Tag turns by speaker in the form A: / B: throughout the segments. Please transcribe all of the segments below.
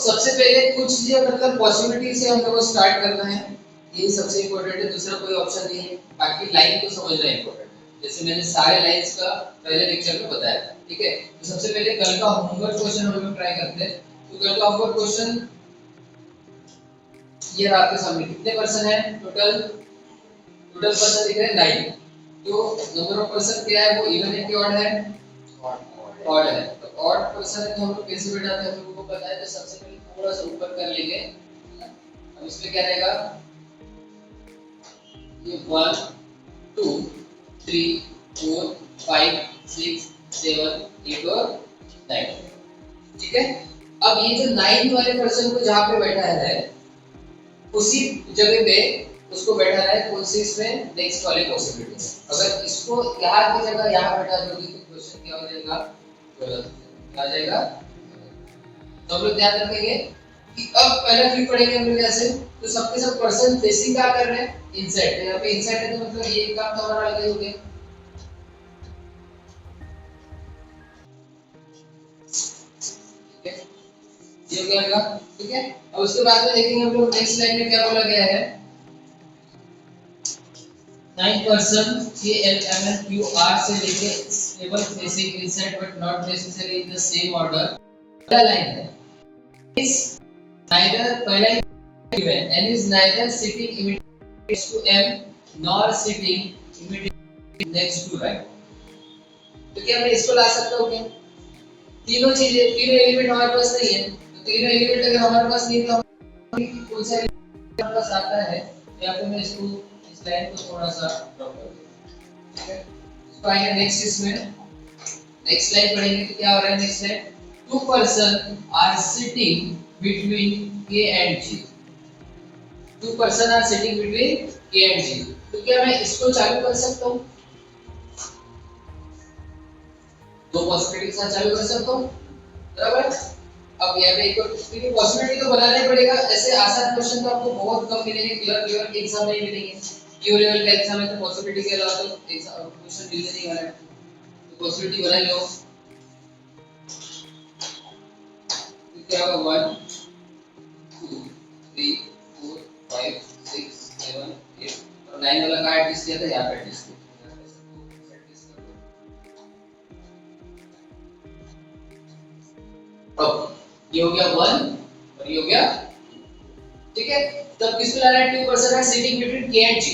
A: सबसे पहले कुछ चीजें मतलब पॉसिबिलिटी से हम लोग को स्टार्ट करना है, ये सबसे इम्पोर्टेंट है, दूसरा कोई ऑप्शन नहीं है। बाकी लाइन को समझना इम्पोर्टेंट है, जैसे मैंने सारे लाइंस का पहले लेक्चर में बताया था, ठीक है। तो सबसे पहले कल का होमवर्क क्वेश्चन हम लोग ट्राई करते हैं। तो कल का होमवर्क क्वेश्चन ये आपके सामने, कितने पर्सन है टोटल? टोटल पर्सन दिख रहे हैं 9। तो नंबर ऑफ पर्सन क्या है, वो इवन है कि ऑड है? ऑड है। तो ऑड पर्सन है तो हम लोग कैसे बैठाते हैं हम लोगों को पता है। तो सबसे पहले थोड़ा सा ऊपर कर लेंगे। अब इसमें क्या रहेगा, ये 1 2 3 4 5 6 7 8 और 9, ठीक है। अब ये जो 9 वाले पर्सन को जहाँ पे बैठा है उसी जगह पे उसको बैठा है कौन सी इसमें नेक्स्ट वाले पॉसिबिलिटी में। अगर इसको यहाँ की जगह यहाँ बैठा दोगे तो क्वेश्चन क्या हो जाएगा, गलत आ जाएगा। तो हम लोग ध्यान रखेंगे कि अब पहला क्लिक पढ़ेंगे हम लोग ऐसे। तो सबके सब पर्सन फेसिंग क्या कर रहे हैं, इनसाइड। यहाँ पे इनसाइड है तो मतलब ये काम तो हमारा अलग हो गया, ठीक है। ये हो गया, ठीक है। अब उसके बाद में देखेंगे हम लोग नेक्स्ट लाइन में क्या बोला गया है। 9 person K L M N Q R से लेके stable facing inside but not necessary in the same order. पहला लाइन है इज नाइदर, पहला given n is neither sitting immediately next to m nor sitting immediately next to right। तो क्या मैं इसको ला सकता हूँ क्या? तीनों चीजें, तीनों एलिमेंट हमारे पास नहीं है। तो तीनों एलिमेंट अगर हमारे पास नहीं है तो हम कौन सा एलिमेंट हमारे पास आता है, या फिर मैं इसको इस लाइन को थोड़ा सा ड्रॉप कर दूं, ठीक है। इसको आएंगे नेक्स्ट, इसमें नेक्स्ट लाइन पढ़ेंगे तो क्या हो रहा है next line, two person are sitting between k and g। Two person are sitting between k and g। तो क्या मैं इसको चालू कर सकता हूँ? दो पॉसिबिलिटी के साथ चालू कर सकता हूँ, बराबर। अब यहाँ पे एक पॉसिबिलिटी तो बनाना ही पड़ेगा। ऐसे आसान क्वेश्चन तो आपको बहुत कम मिलेंगे, क्लियर लेवल के एग्जाम में ही मिलेंगे। क्यू लेवल का एग्जाम में तो पॉसिबिलिटी के अलावा तो एग्जाम क्वेश्चन मिलने नहीं वाला है। तो पॉसिबिलिटी बना लो, तो क्या होगा 1 2 3 4 5 6 7 8 और 9 वाला का एडजस्ट किया था, यहाँ पे एडजस्ट किया। अब ये हो गया 1 और ये हो गया, ठीक है। तब किसको लाना है, 2 पर्सन है sitting between k and g।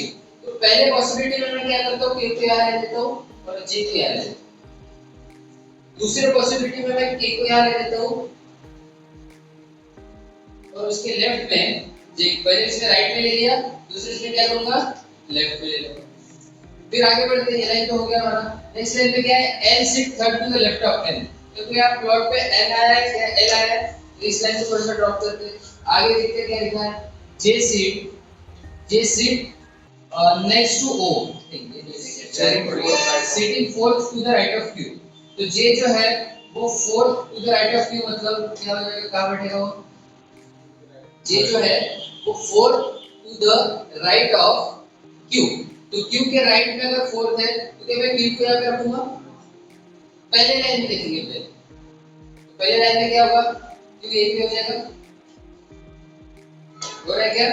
A: तो पहले पॉसिबिलिटी में मैं क्या करता हूँ, k को यहाँ ले लेता हूँ और g को यहाँ ले लेता हूँ। दूसरे पॉसिबिलिटी में मैं k को यहाँ ले लेता हूँ और उसके लेफ्ट में g, पहले इसमें राइट में ले लिया, दूसरे इसमें क्या करूंगा, लेफ्ट में ले लूंगा। फिर आगे बढ़ते हैं, ये लाइन तो हो गया हमारा। नेक्स्ट लाइन में क्या है, n sit third to the left of n। क्योंकि आप प्लॉट पे n आया है या l आया है, तो इस लाइन को थोड़ा सा ड्रॉप करते हैं। आगे देखते हैं क्या लिखा है, j sit next to o, sitting fourth to the right of q। तो j जो है वो fourth to the right of q, मतलब क्या हो जाएगा, कहां बैठेगा वो, j जो है वो fourth to the right of q। तो q के राइट में अगर फोर्थ है तो क्या मैं q को यहां पे रखूंगा। पहले लाइन में देखेंगे, पहले लाइन में क्या होगा, q यहीं पे हो जाएगा, हो रहा है क्या,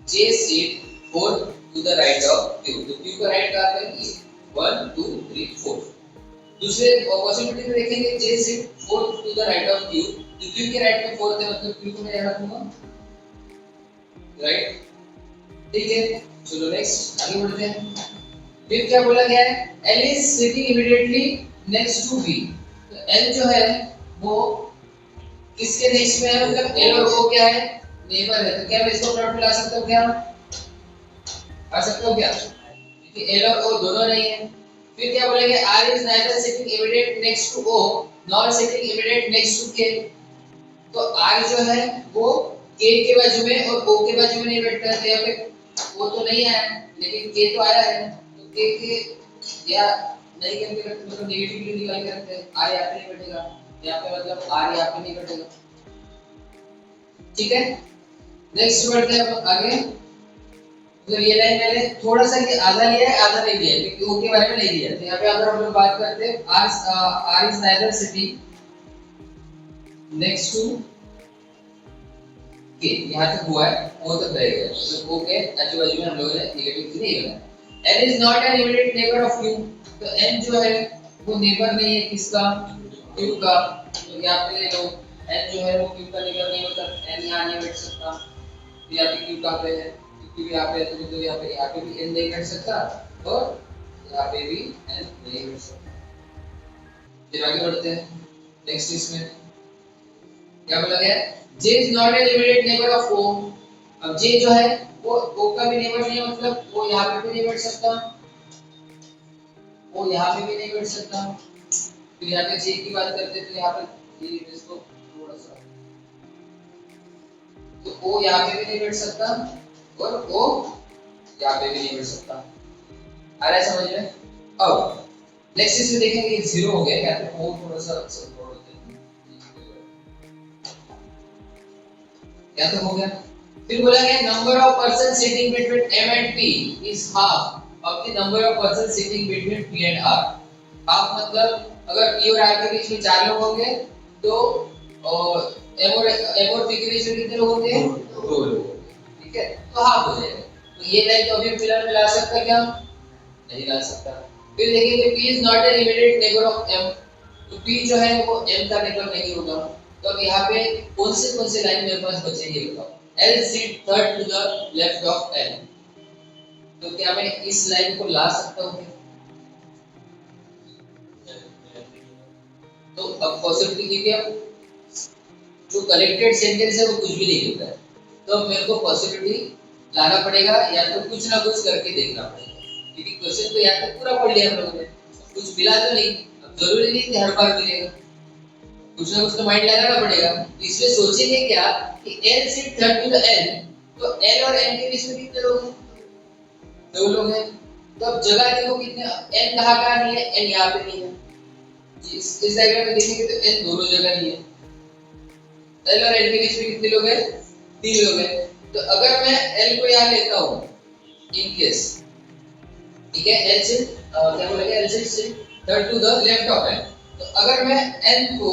A: j seat fourth to the right of q। तो q का राइट कहां पे है, 1 2 3 4। दूसरे पॉसिबिलिटी में देखेंगे j seat fourth to the right of q। तो q के राइट में फोर्थ है, मतलब q को मैं यहां रखूंगा, राइट, ठीक है। चलो नेक्स्ट आगे बढ़ते हैं। फिर क्या बोला गया है, L is sitting immediately next to B। तो L जो है वो किसके नेक्स्ट में है, मतलब L और O क्या है, नेबर है। तो क्या मैं इसको प्लॉट में ला सकता हूँ, क्या आ सकता हूँ क्या, क्योंकि L और O दोनों नहीं है। फिर क्या बोलेंगे, R is neither sitting immediate next to O nor sitting immediate next to K। तो R जो है वो K के बाजू में और O के बाजू में नहीं बैठता है। तो यहाँ पे O तो नहीं आया लेकिन K तो आया है, तो K के या नहीं करके रखते, मतलब नेगेटिवली निकाल के रखते हैं, R यहाँ पे नहीं बैठेगा, यहाँ पे मतलब R यहाँ पे नहीं बैठेगा, ठीक है। नेक्स्ट बढ़ते हैं आगे। तो ये लाइन मैंने थोड़ा सा आधा लिया है, आधा नहीं लिया, क्योंकि ओ के बारे में नहीं लिया। तो यहाँ पे अगर हम लोग बात करते हैं R is neither city next to K, यहाँ तक हुआ है, ओ तक रहेगा, तो ओ के आजू बाजू में हम लोगों ने नेगेटिव नहीं बनाया। N is not an immediate neighbour of Q, तो एन जो है वो नेबर नहीं है किसका, क्यू का। तो यहाँ पे ले लो एन जो है वो क्यू का नेबर नहीं होता, एन यहाँ नहीं बैठ सकता, तो यहाँ पे क्यू कहाँ पे है, क्योंकि यहाँ पे है, तो यहाँ पे भी एन नहीं बैठ सकता और यहाँ पे भी एन नहीं बैठ सकता। फिर आगे बढ़ते हैं नेक्स्ट इसमें क्या बोला गया, J is not an immediate neighbor of O। अब J जो है वो O का भी नेबर नहीं है, मतलब वो यहाँ पे भी नहीं बैठ सकता, वो यहाँ पे भी नहीं बैठ सकता। फिर यहाँ पे J की बात करते हैं तो यहाँ पे ये इसको थोड़ा सा, तो O यहाँ पे भी नहीं बैठ सकता और O यहाँ पे भी नहीं बैठ सकता। आ रहा है समझ में? अब नेक्स्ट इसमें देखेंगे जीरो हो गया क्या, तो O थोड़ा सा या तो हो गया। फिर बोला गया number of person sitting between m and p is half of the number of person sitting between p and r। Half मतलब अगर p और r के बीच में 4 लोग होंगे तो m और p के बीच में कितने लोग होंगे, 2 लोग, ठीक है, तो हाफ हो जाएगा। तो ये लाइन तो अभी फिलहाल में ला सकता क्या, नहीं ला सकता। फिर देखेंगे p is not an immediate neighbour of m, तो p जो है वो m का नेबर नहीं होगा। तो अब यहाँ पे कौन से लाइन मेरे पास बचेंगे बताओ, L sit third to the left of L, तो क्या मैं इस लाइन को ला सकता हूँ क्या? तो अब पॉसिबिलिटी की अब जो कनेक्टेड सेंटेंस है वो कुछ भी नहीं होता है, तो मेरे को पॉसिबिलिटी लाना पड़ेगा या तो कुछ ना कुछ करके देखना पड़ेगा, क्योंकि क्वेश्चन तो यहाँ तक पूरा पढ़ लिया हम लोगों ने, कुछ मिला तो नहीं, अब जरूरी नहीं कि हर बार मिलेगा, कुछ ना कुछ तो माइंड लगाना पड़ेगा। इसलिए सोचेंगे क्या कि L से थर्ड टू द N, तो L और N के बीच में कितने लोग हैं, 2 लोग हैं। तो अब जगह देखो कितने, N कहाँ कहाँ नहीं है, N यहाँ पे नहीं है, इस डायग्राम में देखेंगे तो N दोनों जगह नहीं है। L और N के बीच में कितने लोग हैं, 3 लोग हैं। तो अगर मैं L को यहाँ लेता हूँ इन केस, ठीक है, L से क्या बोलेगा, L से third to the left of N, तो अगर मैं N को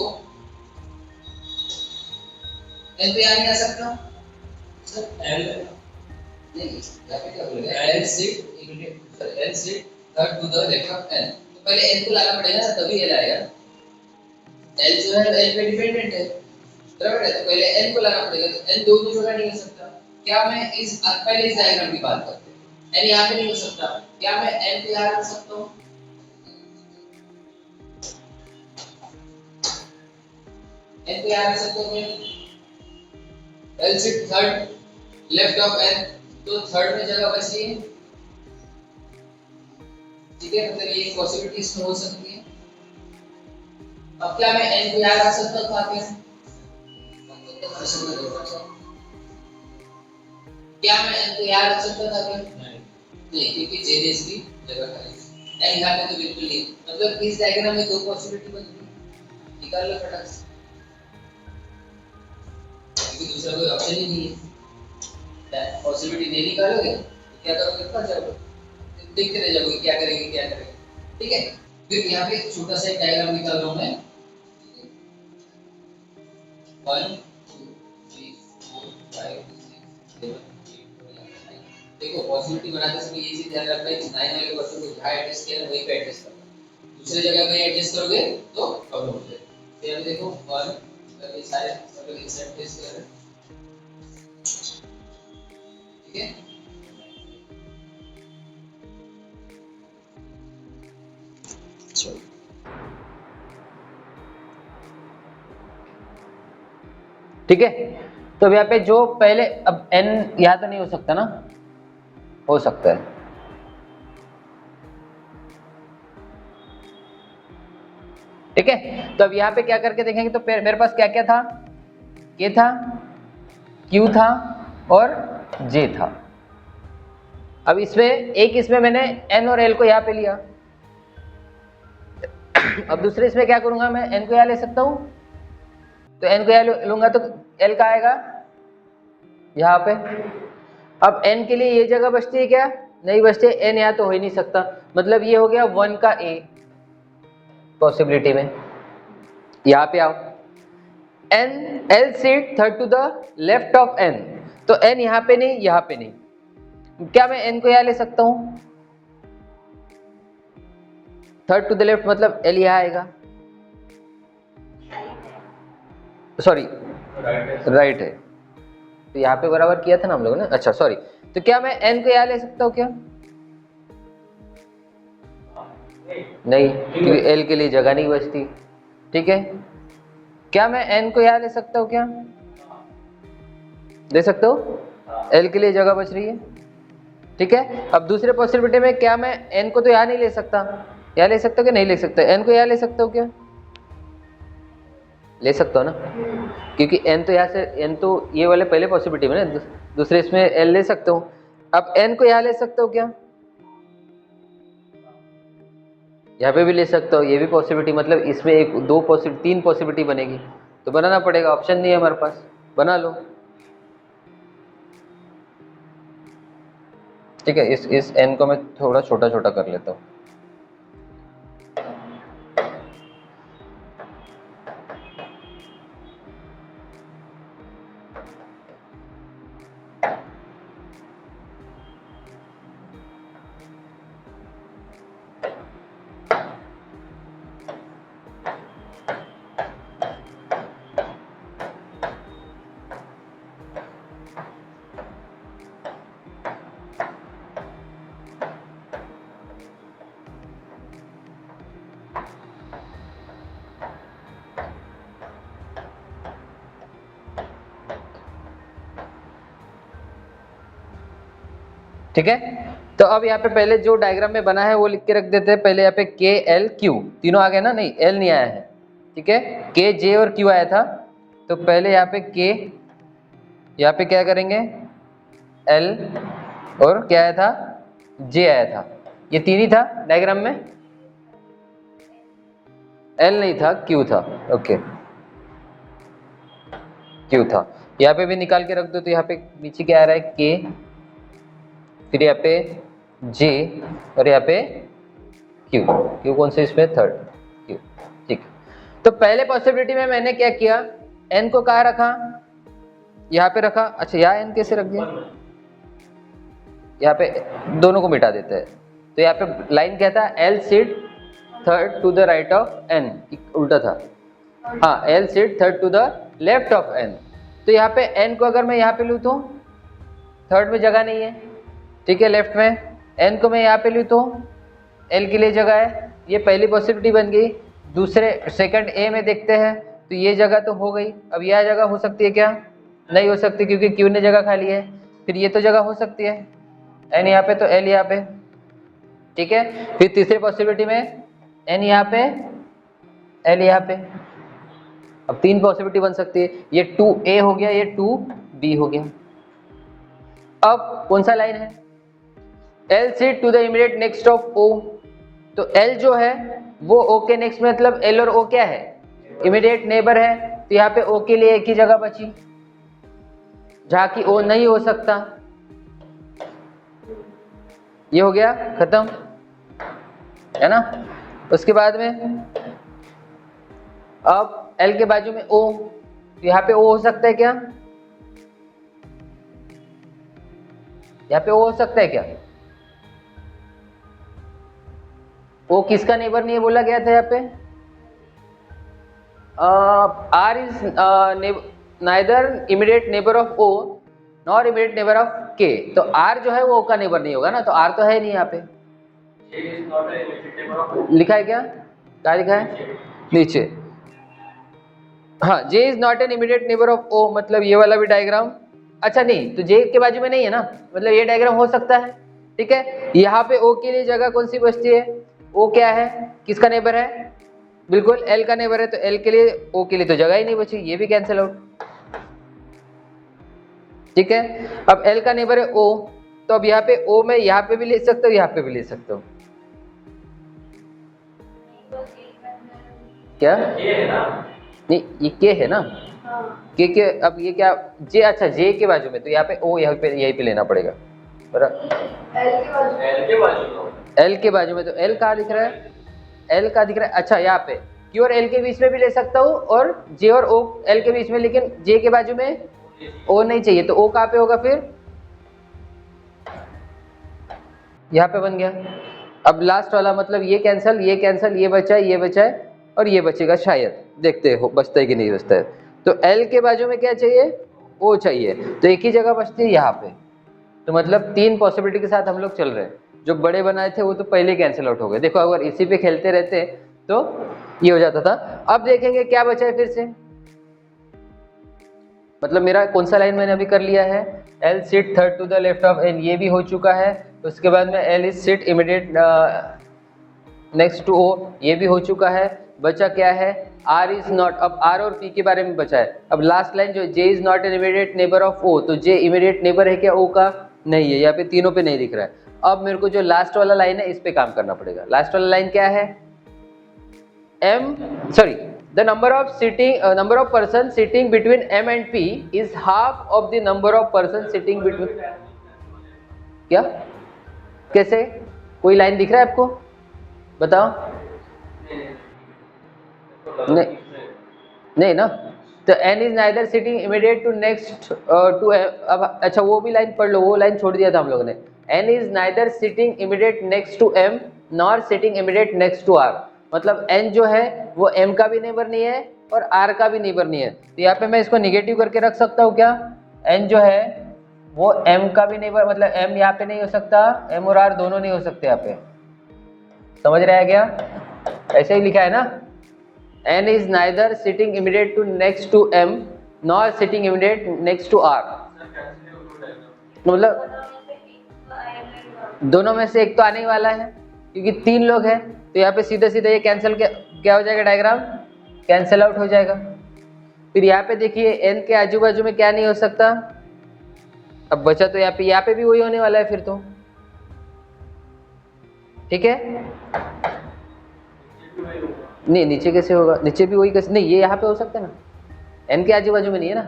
A: L पे आ सकता हूँ सर, L नहीं, यहाँ पे क्या बोलेगा, L sit immediate, sorry L sit third to the left of N, तो पहले N को लाना पड़ेगा ना तभी L आएगा। L जो है L पे डिपेंडेंट है, बराबर है, तो पहले N को लाना पड़ेगा, तो N दोनों जगह नहीं हो सकता। क्या मैं इस पहले इस डायग्राम की बात करते हैं, N यहाँ पे नहीं हो सकता, क्या मैं N पे यहाँ रख सकता हूँ, N पे यहाँ रख सकता हूँ मैं, L sit third left of N, तो थर्ड में जगह बच रही है, ठीक है, मतलब ये पॉसिबिलिटी इसमें हो सकती है। अब क्या मैं N को यहाँ रख सकता था क्या, क्या मैं N को यहाँ रख सकता था क्या, नहीं, क्योंकि J की जगह खाली है, N यहाँ पे तो बिल्कुल नहीं, मतलब इस डायग्राम में 2 पॉसिबिलिटी बन गई, निकाल लो फटाक से, क्योंकि दूसरा कोई ऑप्शन ही नहीं है। पॉसिबिलिटी नहीं निकालोगे तो क्या करोगे, फंस जाओगे, देखते रह जाओगे क्या करेंगे, ठीक है। फिर यहाँ पे छोटा सा एक डायग्राम निकाल रहा हूँ मैं, 1 2 3 4 5 6 7 8 9, देखो पॉसिबिलिटी बनाते समय ये चीज ध्यान रखना है कि 9 वाले क्वेश्चन को जहाँ एडजस्ट किया वहीं पे एडजस्ट करना, दूसरी जगह पे एडजस्ट करोगे तो प्रॉब्लम हो जाएगी। फिर अभी देखो 1 ये सारे सब लोग इंसर्ट टेस्ट कर रहे हैं, ठीक है,
B: ठीक है। तो अब यहाँ पे जो पहले, अब n यहाँ तो नहीं हो सकता ना, हो सकता है, ठीक है। तो अब यहाँ पे क्या करके देखेंगे, तो मेरे पास क्या क्या था, K था, Q था और J था। अब इसमें मैंने N और L को यहाँ पे लिया, अब दूसरे इसमें क्या करूंगा, मैं N को यहाँ ले सकता हूँ, तो N को यहाँ लूंगा तो L का आएगा यहाँ पे, अब n के लिए ये जगह बचती है क्या? नहीं बचती है, n यहाँ तो हो ही नहीं सकता, मतलब ये हो गया 1 का a पॉसिबिलिटी में। यहाँ पे आओ, n l seat third to the left of n, तो n यहाँ पे नहीं यहाँ पे नहीं, क्या मैं n को यहाँ ले सकता हूँ? थर्ड टू द लेफ्ट मतलब l यहाँ आएगा, सॉरी राइट है, तो यहाँ पे बराबर किया था ना हम लोगों ने, अच्छा सॉरी, तो क्या मैं n को यहाँ ले सकता हूँ क्या? नहीं, क्योंकि l के लिए जगह नहीं बचती, ठीक है। क्या मैं n को यहाँ ले सकता हूँ क्या? ले सकते हो, l के लिए जगह बच रही है, ठीक है। अब दूसरे पॉसिबिलिटी में क्या मैं n को तो यहाँ नहीं ले सकता, यहाँ ले सकता हूँ कि नहीं ले सकता? n को यहाँ ले सकता हूँ क्या? ले सकता हो ना, क्योंकि n तो यहाँ से, n तो ये वाले पहले पॉसिबिलिटी में ना, दूसरे इसमें l ले सकता हूँ। अब n को यहाँ ले सकता हूँ क्या? यहाँ पे भी ले सकता हूँ, ये भी पॉसिबिलिटी, मतलब इसमें एक दो पॉसिबिलिटी, तीन पॉसिबिलिटी बनेगी, तो बनाना पड़ेगा, ऑप्शन नहीं है हमारे पास, बना लो, ठीक है। इस n को मैं थोड़ा छोटा छोटा कर लेता हूँ। ठीक है, तो अब यहाँ पे पहले जो डायग्राम में बना है वो लिख के रख देते हैं। पहले यहाँ पे के एल क्यू तीनों आ गए ना, नहीं एल नहीं आया है, ठीक है, के जे और क्यू आया था, तो पहले यहाँ पे के, यहाँ पे क्या करेंगे, एल, और क्या आया था, जे आया था, ये तीन ही था डायग्राम में, एल नहीं था, क्यू था, ओके क्यू था। यहाँ पे भी निकाल के रख दो, तो यहाँ पे नीचे क्या आ रहा है, के, फिर यहाँ पे जे, और यहाँ पे क्यू, क्यू कौन से इसमें, थर्ड क्यू, ठीक। तो पहले पॉसिबिलिटी में मैंने क्या किया, एन को कहाँ रखा, यहाँ पे रखा, अच्छा यहाँ एन कैसे रख दिया, यहाँ पे दोनों को मिटा देते हैं, तो यहाँ पे लाइन क्या था, L seat third to the right of N, उल्टा था, हाँ L seat third to the left of N, तो यहाँ पे एन को अगर मैं यहाँ पे लूँ तो थर्ड में जगह नहीं है, ठीक है, लेफ्ट में, एन को मैं यहाँ पे लूँ तो एल के लिए जगह है, ये पहली पॉसिबिलिटी बन गई। दूसरे सेकंड ए में देखते हैं, तो ये जगह तो हो गई, अब यह जगह हो सकती है क्या, नहीं हो सकती, क्योंकि क्यू ने जगह खा ली है। फिर ये तो जगह हो सकती है, एन यहाँ पे तो एल यहाँ पे, ठीक है। फिर तीसरी पॉसिबिलिटी में एन यहाँ पे, एल यहाँ पे, अब तीन पॉसिबिलिटी बन सकती है, ये 2a हो गया, ये 2b हो गया। अब कौन सा लाइन है, L seat to the immediate next of O, तो L जो है वो O के नेक्स्ट, मतलब L और O क्या है, इमीडिएट नेबर है, तो यहाँ पे O के लिए एक ही जगह बची जहाँ की O नहीं हो सकता, ये हो गया खत्म, है ना। उसके बाद में अब L के बाजू में O, तो यहाँ पे O हो सकता है क्या, यहाँ पे O हो सकता है क्या, O किसका नेबर नहीं है बोला गया था यहाँ पे, R is neither immediate neighbour of O nor immediate neighbour of K, तो R जो है वो O का नेबर नहीं होगा ना, तो R तो है नहीं यहाँ पे, लिखा है क्या लिखा है नीचे, हाँ J is not an immediate neighbour of O, मतलब ये वाला भी डायग्राम, अच्छा नहीं तो J के बाजू में नहीं है ना, मतलब ये डायग्राम हो सकता है, ठीक है। यहाँ पे O के लिए जगह कौन सी बचती है, O क्या है, किसका नेबर है, बिल्कुल L का नेबर है, तो L के लिए, O के लिए तो जगह ही नहीं बची, ये भी कैंसिल आउट, ठीक है। अब L का नेबर है O, तो अब यहाँ पे O में यहाँ पे भी ले सकते हो, यहाँ पे भी ले सकते हो, क्या नहीं ये K है ना, के अब ये क्या जे, अच्छा जे के बाजू में, तो यहाँ पे ओ यहीं पे लेना पड़ेगा बराबर। एल के बाजू में, तो एल कहाँ दिख रहा है, एल का दिख रहा है, अच्छा यहाँ पे क्यू और एल के बीच में भी ले सकता हूँ और जे और ओ एल के बीच में, लेकिन जे के बाजू में ओ नहीं चाहिए, तो ओ कहाँ पे होगा फिर, यहाँ पे बन गया। अब लास्ट वाला मतलब ये कैंसल, ये कैंसल, ये बचा है, ये बचा है और ये बचेगा शायद, देखते हो बचता है कि नहीं बचता है। तो एल के बाजू में क्या चाहिए, ओ चाहिए, तो एक ही जगह बचती है यहाँ पे। तो मतलब 3 पॉसिबिलिटी के साथ हम लोग चल रहे हैं। जो बड़े बनाए थे वो तो पहले कैंसिल आउट हो गए। देखो अगर इसी पे खेलते रहते तो ये हो जाता था। अब देखेंगे क्या बचा है फिर से, मतलब मेरा कौन सा लाइन मैंने अभी कर लिया है, L sit third to the left of N, ये भी हो चुका है। उसके बाद में L is sit immediate next to O, ये भी हो चुका है। बचा क्या है, आर इज नॉट, अब आर और पी के बारे में बचा है। अब लास्ट लाइन जो J is not an immediate neighbour of O, तो जे इमीडिएट नेबर है क्या ओ का, नहीं है, यहाँ पे तीनों पे नहीं दिख रहा है। अब मेरे को जो लास्ट वाला लाइन है इस पे काम करना पड़ेगा। लास्ट वाला लाइन क्या है, m sorry the number of person sitting between m and p is half of the number of person sitting between, क्या कैसे, कोई लाइन दिख रहा है आपको, बताओ, नहीं नहीं ना, तो n is neither sitting immediate to next to अब अच्छा वो भी लाइन पढ़ लो, वो लाइन छोड़ दिया था हम लोगों ने, n is neither sitting immediate next to m nor sitting immediate next to r, मतलब n जो है वो m का भी नेबर नहीं है और r का भी नेबर नहीं है। तो यहाँ पे मैं इसको निगेटिव करके रख सकता हूँ क्या, n जो है वो m का भी नेबर, मतलब m यहाँ पे नहीं हो सकता, m और r दोनों नहीं हो सकते यहाँ पे, समझ रहे हैं क्या, ऐसे ही लिखा है ना, n is neither sitting immediate to next to m nor sitting immediate next to r, मतलब दोनों में से एक तो आने ही वाला है क्योंकि 3 लोग हैं। तो यहाँ पे सीधा सीधा ये कैंसिल क्या हो जाएगा, डायग्राम कैंसिल आउट हो जाएगा। फिर यहाँ पे देखिए n के आजू बाजू में क्या नहीं हो सकता, अब बचा तो यहाँ पे भी वही होने वाला है फिर तो, ठीक है, नहीं नीचे कैसे होगा, नीचे भी वही कैसे, नहीं ये यहाँ पे हो सकता है ना, n के आजू बाजू में नहीं है ना,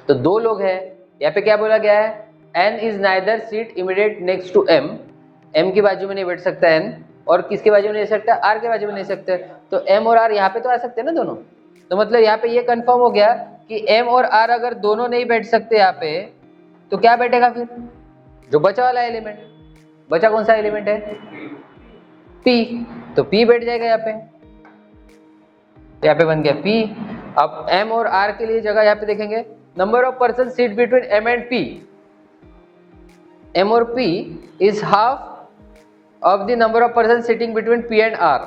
B: तो 2 लोग हैं। यहाँ पे क्या बोला गया है, n is neither seat immediate next to m, m के बाजू में नहीं बैठ सकता n, और किसके बाजू में नहीं सकता, r के बाजू में नहीं सकते, तो m और r यहाँ पे तो आ सकते हैं ना दोनों। तो मतलब यहाँ पे ये कंफर्म हो गया कि m और r अगर दोनों नहीं बैठ सकते यहाँ पे, तो क्या बैठेगा फिर, जो बचा वाला एलिमेंट, बचा कौन सा एलिमेंट है, p, तो p बैठ जाएगा यहाँ पे, यहाँ पे बन गया p। अब m और r के लिए जगह यहाँ पे देखेंगे, number of person seat between m and p, m और p is half of the number of person sitting between p and r,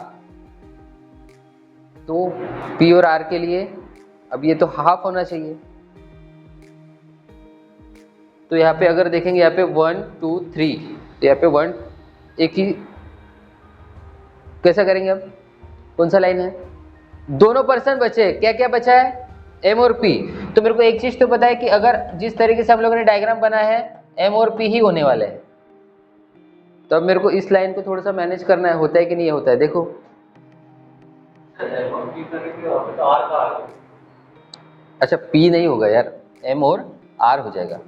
B: तो p और r के लिए अब ये तो हाफ होना चाहिए। तो यहाँ पे अगर देखेंगे यहाँ पे 1 2 3, तो यहाँ पे 1 एक ही, कैसा करेंगे अब, कौन सा लाइन है, दोनों पर्सन बचे, क्या क्या बचा है, m और p। तो मेरे को एक चीज तो पता है कि अगर जिस तरीके से हम लोगों ने डायग्राम बनाया है m और p ही होने वाले हैं, तो अब मेरे को इस लाइन को थोड़ा सा मैनेज करना है, होता है कि नहीं होता है, देखो अच्छा p नहीं होगा यार, m और r हो जाएगा,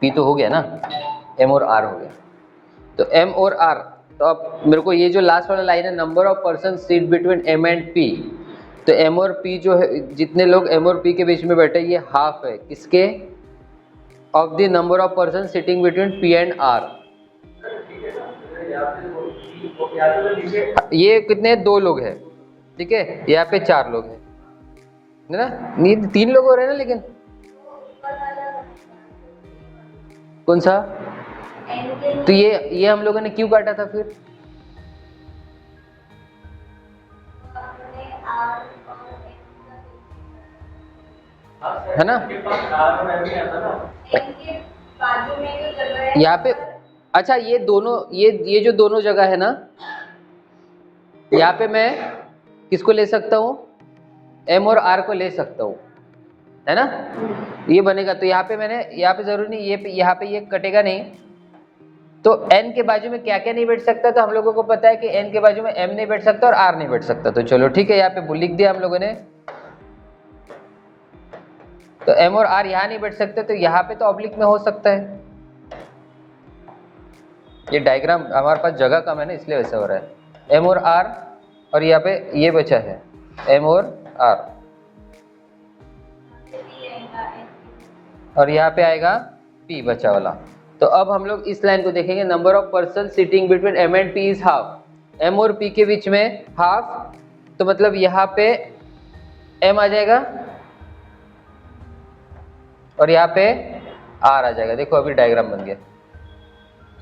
B: p तो हो गया ना, m और r हो गया, तो m और r। तो अब मेरे को ये जो लास्ट वाला लाइन है, number of person seat between m and p, तो m और p जो है, जितने लोग m और p के बीच में बैठे, ये हाफ है किसके, of the number of person sitting between p and r। ये कितने, 2 लोग हैं, ठीक है, यहाँ पे 4 लोग हैं, है ना, नहीं 3 लोग हो रहे हैं ना, लेकिन कौन सा, तो ये हम लोगों ने क्यों काटा था फिर, है ना, यहाँ पे अच्छा ये दोनों, ये जो दोनों जगह है ना, यहाँ पे मैं किसको ले सकता हूँ, m और r को ले सकता हूँ, है ना, ये बनेगा। तो यहाँ पे मैंने, यहाँ पे जरूरी नहीं, यहाँ पे ये कटेगा नहीं, तो तो n के बाजू में क्या क्या नहीं बैठ सकता, तो हम लोगों को पता है कि n के बाजू में m नहीं बैठ सकता और r नहीं बैठ सकता। तो चलो ठीक है, यहाँ पे लिख दिया हम लोगों ने। तो m और r यहाँ नहीं बैठ सकते, तो यहाँ पे तो ऑब्लिक में हो सकता है। ये डायग्राम हमारे पास जगह कम है ना, इसलिए वैसा हो रहा है। m और r, और यहाँ पे ये बचा है m और r, और यहाँ पे आएगा p बचा वाला। तो अब हम लोग इस लाइन को देखेंगे, number of person sitting between m and p is half. m और p के बीच में हाफ, तो मतलब यहाँ पे m आ जाएगा और यहाँ पे r आ जाएगा। देखो अभी डायग्राम बन गया।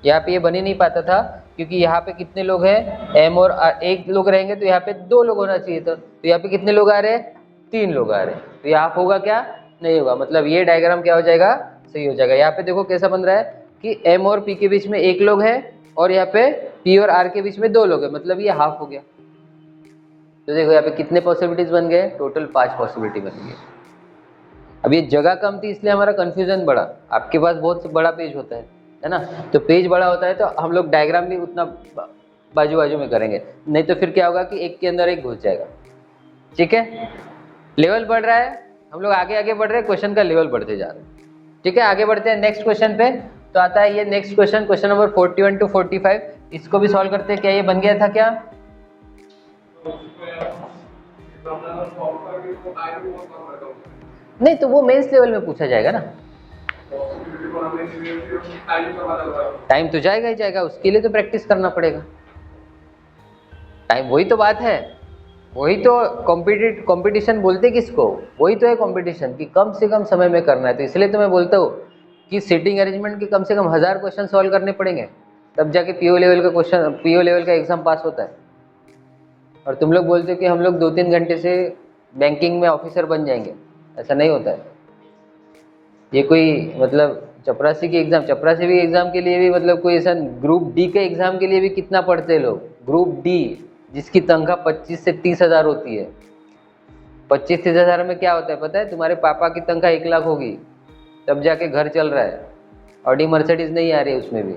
B: यहाँ पे ये बन ही नहीं पाता था क्योंकि यहाँ पे कितने लोग हैं, m और r, एक लोग रहेंगे तो यहाँ पे 2 लोग होना चाहिए था। तो यहाँ पे कितने लोग आ रहे हैं, 3 लोग आ रहे हैं। तो यहाँ होगा क्या, नहीं होगा। मतलब ये डायग्राम क्या हो जाएगा, सही हो जाएगा। यहाँ पे देखो कैसा बन रहा है कि m और p के बीच में 1 लोग है और यहाँ पे p और r के बीच में 2 लोग है, मतलब ये हाफ हो गया। तो देखो यहाँ पे कितने पॉसिबिलिटीज बन गए, टोटल 5 पॉसिबिलिटी बन गई। अब ये जगह कम थी इसलिए हमारा कंफ्यूजन बढ़ा। आपके पास बहुत बड़ा पेज होता है ना, तो पेज बड़ा होता है तो हम लोग डायग्राम भी उतना बाजू बाजू में करेंगे, नहीं तो फिर क्या होगा कि एक के अंदर एक घुस जाएगा। ठीक है, लेवल बढ़ रहा है, हम लोग आगे आगे बढ़ रहे हैं, क्वेश्चन का लेवल बढ़ते जा रहा है। ठीक है, आगे बढ़ते हैं नेक्स्ट क्वेश्चन पे। तो आता है ये next question, question number 41 to 45। इसको भी सॉल्व करते हैं। क्या ये बन गया था क्या? नहीं, तो वो मेंस लेवल में पूछा जाएगा ना। टाइम तो जाएगा ही जाएगा, उसके लिए तो प्रैक्टिस करना पड़ेगा। टाइम, वही तो बात है, वही तो कंपटीशन बोलते किसको, वही तो है कंपटीशन कि कम से कम समय में करना है। तो इसलिए तो मैं बोलता हूँ कि सीटिंग अरेंजमेंट के कम से कम 1000 क्वेश्चन सॉल्व करने पड़ेंगे, तब जाके पीओ लेवल का क्वेश्चन, पीओ लेवल का एग्जाम पास होता है। और तुम लोग बोलते हो कि हम लोग 2-3 घंटे से बैंकिंग में ऑफिसर बन जाएंगे, ऐसा नहीं होता है। ये कोई मतलब चपरासी की एग्जाम, चपरासी भी एग्जाम के लिए भी मतलब कोई ऐसा, ग्रुप डी के एग्जाम के लिए भी कितना पढ़ते हैं लोग। ग्रुप डी जिसकी तनख्वाह 25 से 30 हज़ार होती है। 25-30 हज़ार में क्या होता है पता है? तुम्हारे पापा की तनख्वाह 1 लाख होगी, तब जाके घर चल रहा है। ऑडी मर्सिडीज नहीं आ रही है उसमें भी,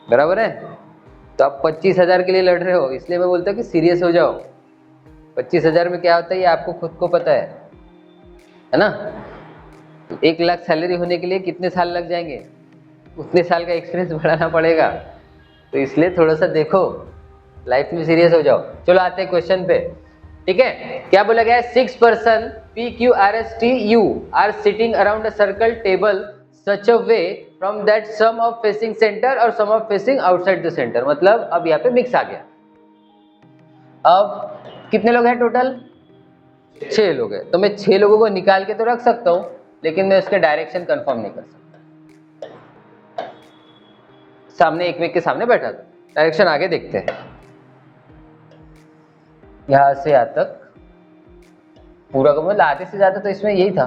B: बराबर है। तो आप 25 हज़ार के लिए लड़ रहे हो, इसलिए मैं बोलता हूँ कि सीरियस हो जाओ। 25 हज़ार में क्या होता है ये आपको खुद को पता है ना। 1 लाख सैलरी होने के लिए कितने साल लग जाएंगे, उतने साल का एक्सपीरियंस बढ़ाना पड़ेगा। तो इसलिए थोड़ा सा देखो, लाइफ में सीरियस हो जाओ। चलो आते हैं क्वेश्चन पे। ठीक है, क्या बोला गया है? 6 person P Q R S T U are sitting around a circle table such a way from that some of facing centre और some of facing outside the centre. मतलब अब यहाँ पे मिक्स आ गया। अब कितने लोग हैं टोटल? 6 लोग हैं। तो मैं 6 लोगों को निकाल के तो रख सकता हूँ, लेकिन मैं उसके डायरेक्शन कंफर्म नहीं कर सकता। सामने एक के सामने बैठा था, डायरेक्शन आगे देखते हैं। यहाँ से यहाँ तक पूरा का मतलब आधे से ज्यादा तो इसमें यही था,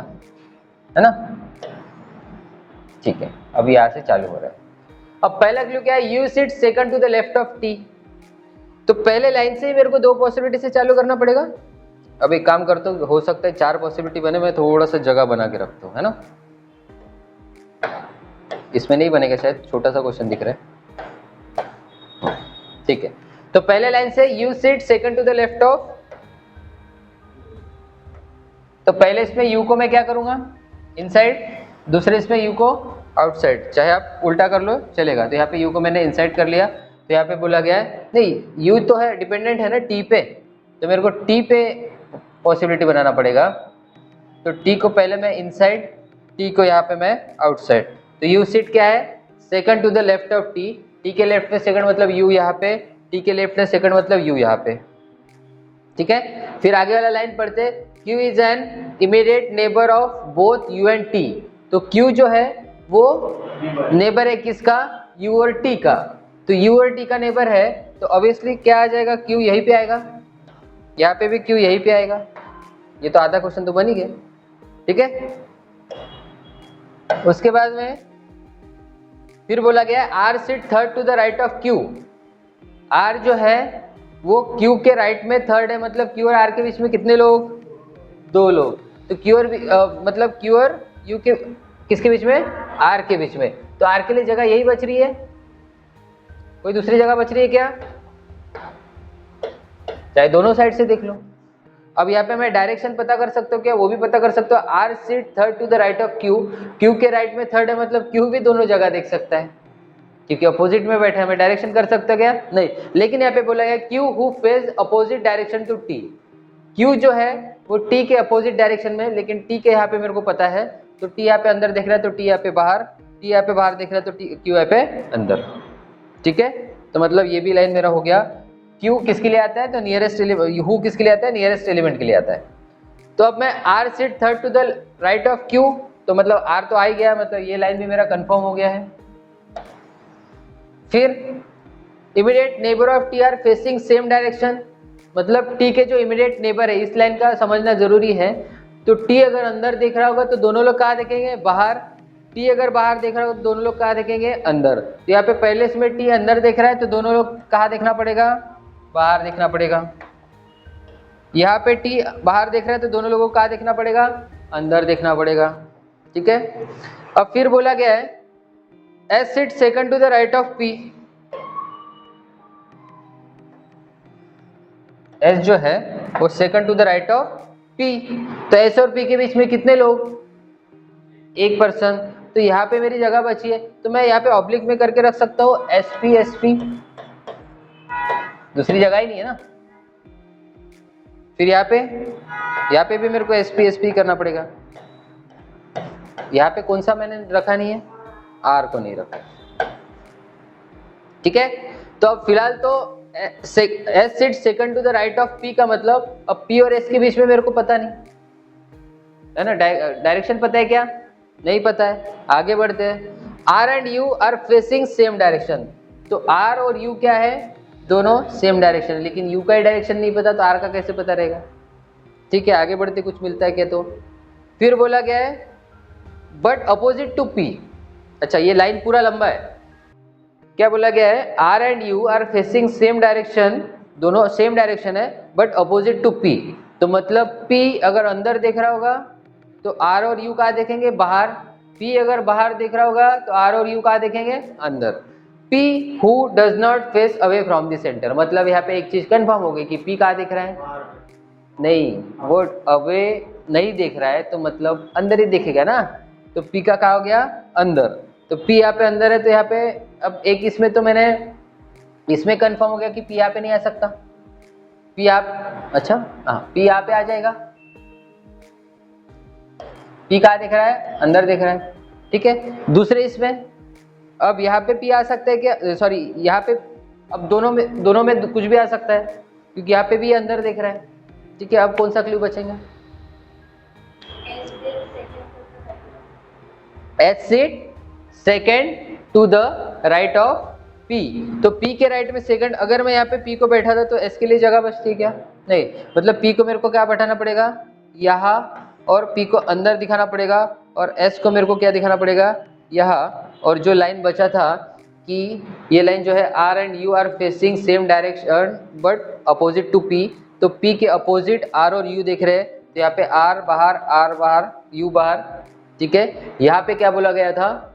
B: है ना। ठीक है, अब यहाँ से चालू हो रहा है। अब पहला क्लू क्या है? U sit second to the left of T. तो पहले लाइन से ही मेरे को 2 पॉसिबिलिटी से चालू करना पड़ेगा। अब एक काम करता हूँ, हो सकता है 4 पॉसिबिलिटी बने, मैं थोड़ा सा जगह बना के रखता हूँ, है ना। इसमें नहीं बनेगा शायद, छोटा सा क्वेश्चन दिख रहा है। ठीक है, तो पहले लाइन से U sit second to the left of, तो पहले इसमें यू को मैं क्या करूंगा? इनसाइड। दूसरे इसमें यू को आउटसाइड, चाहे आप उल्टा कर लो चलेगा। तो यहाँ पे यू को मैंने इनसाइड कर लिया। तो यहाँ पे बोला गया है, नहीं यू तो है डिपेंडेंट है ना टी पे, तो मेरे को टी पे पॉसिबिलिटी बनाना पड़ेगा। तो टी को पहले मैं इनसाइड, टी को यहाँ पे मैं आउटसाइड। तो यू सिट क्या है? Second to the left of T. T के लेफ्ट में सेकंड मतलब यू यहाँ पे, टी के लेफ्ट में सेकंड मतलब यू यहाँ पे। ठीक है, फिर आगे वाला लाइन पढ़ते, Q is an immediate neighbour of both U and T। तो Q जो है वो नेबर है किसका? U और T का। तो U और T का नेबर है, तो ऑब्वियसली क्या आ जाएगा? Q यहीं पे आएगा, यहाँ पे भी Q यहीं पे आएगा। ये तो आधा क्वेश्चन तो बन ही गया। ठीक है, उसके बाद में फिर बोला गया R sit third to the right of Q। R जो है वो Q के राइट में थर्ड है, मतलब Q और R के बीच में कितने लोग? 2 लोग। तो Q और मतलब Q और U के किसके बीच में? R के बीच में। तो आर के लिए जगह यही बच रही है, कोई दूसरी जगह बच रही है क्या? चाहे दोनों साइड से देख लो। अब यहाँ पे मैं डायरेक्शन पता कर सकता हूँ क्या? वो भी पता कर सकता हूँ। R sit third to the right of Q, Q के राइट में थर्ड है, मतलब क्यू भी दोनों जगह देख सकता है क्योंकि अपोजिट में बैठा है। मैं डायरेक्शन कर सकता क्या? नहीं। लेकिन यहाँ पे बोला गया Q who faces opposite direction to T, Q जो है वो टी के अपोजिट डायरेक्शन में, लेकिन टी के यहाँ पे मेरे को पता है, तो टी यहाँ पे अंदर देख रहा है तो टी यहाँ पे बाहर, टी यहाँ पे बाहर देख रहा है तो क्यू यहाँ पे अंदर। ठीक है, तो मतलब ये भी लाइन मेरा हो गया। क्यू किसके लिए आता है? तो नियरेस्ट एलिमेंट, हु किसके लिए आता है? नियरेस्ट एलिमेंट के लिए आता है। तो अब मैं R sit third to the right of Q, तो मतलब आर तो आ ही गया, मतलब ये लाइन भी मेरा कंफर्म हो गया है। फिर immediate neighbour of T R facing same direction, मतलब टी के जो इमीडिएट नेबर है, इस लाइन का समझना जरूरी है। तो टी अगर अंदर देख रहा होगा तो दोनों लोग कहाँ देखेंगे? बाहर। टी अगर बाहर देख रहा होगा तो दोनों लोग कहाँ देखेंगे? अंदर। तो यहाँ पे पहले इसमें टी अंदर देख रहा है तो दोनों लोग कहाँ देखना पड़ेगा? बाहर देखना पड़ेगा। यहाँ पे टी बाहर देख रहा है तो दोनों लोगों को कहाँ देखना पड़ेगा? अंदर देखना पड़ेगा। ठीक है, अब फिर बोला गया है S sit second to the right of P, S जो है वो second to the right of P. तो एस और पी के बीच में कितने लोग? एक पर्सन। तो यहाँ पे मेरी जगह बची है, तो मैं यहाँ पे ऑब्लिक में करके रख सकता हूँ एस पी, दूसरी जगह ही नहीं है ना। फिर यहाँ पे भी मेरे को एस पी करना पड़ेगा। यहाँ पे कौन सा मैंने रखा नहीं है? आर को नहीं रखा। ठीक है, तो अब फिलहाल तो S sit second to the right of P का मतलब अब पी और एस के बीच में मेरे को पता नहीं है ना, डायरेक्शन पता है क्या? नहीं पता है। आगे बढ़ते हैं। R and U are facing same direction, तो आर और यू क्या है? दोनों सेम डायरेक्शन, लेकिन यू का ही डायरेक्शन नहीं पता तो आर का कैसे पता रहेगा? ठीक है, आगे बढ़ते कुछ मिलता है क्या? तो फिर बोला गया है बट अपोजिट टू पी। अच्छा, ये लाइन पूरा लंबा है। क्या बोला गया है? R and U are facing same direction, दोनों सेम डायरेक्शन है, बट अपोजिट टू पी। तो मतलब पी अगर अंदर देख रहा होगा तो आर और यू कहाँ देखेंगे? बाहर। पी अगर बाहर देख रहा होगा तो आर और यू कहाँ देखेंगे? अंदर। P who does not face away from the centre, मतलब यहाँ पे एक चीज कंफर्म हो गई कि पी कहाँ देख रहा है? नहीं, वो अवे नहीं देख रहा है, तो मतलब अंदर ही देखेगा ना। तो पी का कहा हो गया? अंदर। तो पी यहाँ पे अंदर है, तो यहाँ पे अब एक इसमें तो मैंने इसमें कंफर्म हो गया कि पी यहाँ पे नहीं आ सकता। पी आप अच्छा हाँ, पी यहाँ पे आ जाएगा। पी कहाँ देख रहा है? अंदर देख रहा है। ठीक है, दूसरे इसमें अब यहाँ पे पी आ सकता है क्या? सॉरी, यहाँ पे अब दोनों में कुछ भी आ सकता है क्योंकि यहाँ पे भी अंदर देख रहा है। ठीक है, अब कौन सा क्लू बचेगा? S sit second to the right of P, तो पी के राइट में सेकंड। अगर मैं यहाँ पे पी को बैठा था तो एस के लिए जगह बचती है क्या? नहीं, मतलब पी को मेरे को क्या बैठाना पड़ेगा? यहाँ, और पी को अंदर दिखाना पड़ेगा, और एस को मेरे को क्या दिखाना पड़ेगा? यहाँ। और जो लाइन बचा था कि ये लाइन जो है R and U are facing same direction but opposite to P, तो पी के अपोजिट आर और यू देख रहे हैं, तो यहाँ पे आर बाहर यू बाहर। ठीक है, यहाँ पे क्या बोला गया था?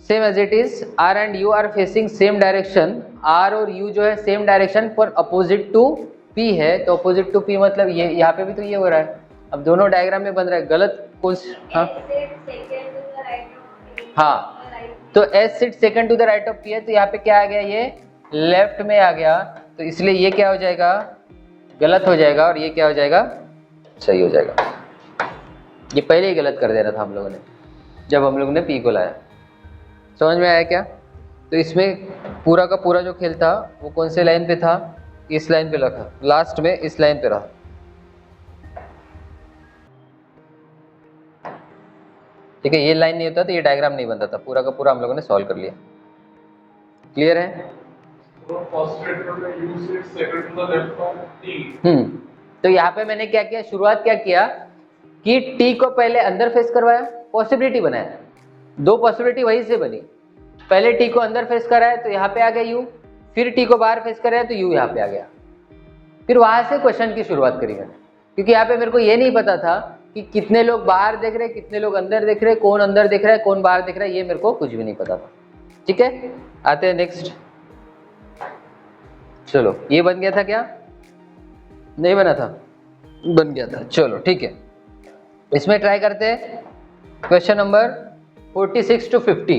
B: Same as it is, R and U are facing same direction, R और यू जो है सेम डायरेक्शन पर अपोजिट टू पी है, तो अपोजिट टू पी मतलब ये यहाँ पे भी तो ये हो रहा है। अब दोनों डायग्राम में बन रहा है, गलत कौन? हाँ, तो S sit second to the right of P है, तो यहाँ पे क्या आ गया? ये लेफ्ट में आ गया, तो इसलिए ये क्या हो जाएगा? गलत हो जाएगा, और ये क्या हो जाएगा? सही हो जाएगा। ये पहले ही गलत कर देना था हम लोगों ने जब हम लोगों ने पी को लाया। समझ में आया क्या? तो इसमें पूरा का पूरा जो खेल था वो कौन से लाइन पे था? इस लाइन पे रखा, लास्ट में इस लाइन पे रहा। ठीक है, ये लाइन नहीं होता तो ये डायग्राम नहीं बनता था। पूरा का पूरा हम लोगों ने सॉल्व कर लिया। क्लियर है? तो यहाँ पे मैंने क्या किया? शुरुआत क्या किया कि टी को पहले अंदर फेस करवाया, पॉसिबिलिटी बनाया। दो पॉसिबिलिटी वहीं से बनी। पहले टी को अंदर फेस कराया तो यहाँ पे आ गया यू, फिर टी को बाहर फेस कराया तो यू यहाँ पे आ गया। फिर वहां से क्वेश्चन की शुरुआत करी मैंने, क्योंकि यहाँ पे मेरे को ये नहीं पता था कि कितने लोग बाहर देख रहे हैं, कितने लोग अंदर देख रहे हैं, कौन अंदर देख रहा है, कौन बाहर देख रहा है, ये मेरे को कुछ भी नहीं पता था। ठीक है, आते हैं नेक्स्ट। चलो, ये बन गया था क्या? नहीं बना था? बन गया था। चलो ठीक है, इसमें ट्राई करते हैं क्वेश्चन नंबर 46 to 50।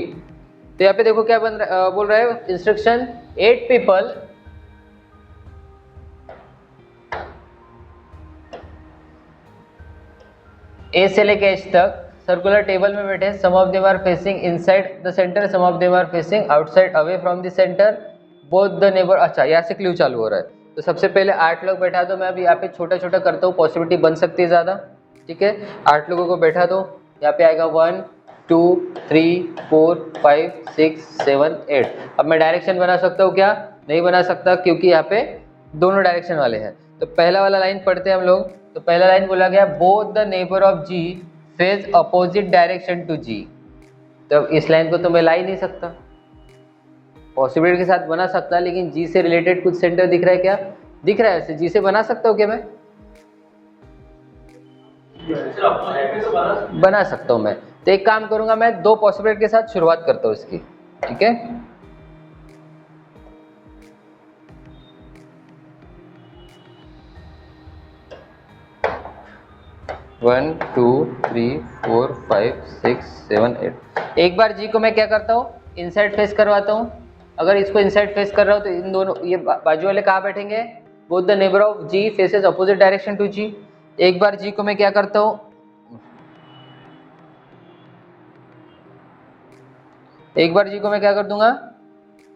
B: तो यहाँ पे देखो क्या बोल रहा है इंस्ट्रक्शन, 8 people ए से लेके एच तक सर्कुलर टेबल में बैठे, some of them are facing inside the centre, some of them are facing outside away from the centre, both the neighbour. अच्छा, यहाँ से क्लू चालू हो रहा है। तो सबसे पहले 8 लोग बैठा दो, मैं अभी यहाँ पे छोटा छोटा करता हूँ, पॉसिबिलिटी बन सकती है ज़्यादा। ठीक है, 8 लोगों को बैठा दो, यहाँ पे आएगा 1 2 3 4 5 6 7 8। अब मैं डायरेक्शन बना सकता हूँ क्या? नहीं बना सकता, क्योंकि यहाँ पे दोनों डायरेक्शन वाले हैं। तो पहला वाला लाइन पढ़ते हैं हम लोग। तो पहला लाइन बोला गया, both the neighbour of G face opposite direction to G. तो इस लाइन को तो मैं ला ही नहीं सकता, पॉसिबिलिटी के साथ बना सकता, लेकिन जी से रिलेटेड कुछ सेंटर दिख रहा है क्या? दिख रहा है, ऐसे जी से बना सकता हूँ क्या मैं? बना सकता हूँ मैं। तो एक काम करूंगा, मैं 2 पॉसिबिलिटी के साथ शुरुआत करता हूँ इसकी। ठीक है, वन टू थ्री फोर 5 6 7 8। एक बार जी को मैं क्या करता हूँ, इनसाइड फेस करवाता हूँ। अगर इसको इनसाइड फेस कर रहा हूँ तो इन दोनों ये बाजू वाले कहाँ बैठेंगे? Both the neighbour of G faces opposite direction to G. एक बार जी को मैं क्या करता हूँ, एक बार जी को मैं क्या कर दूंगा,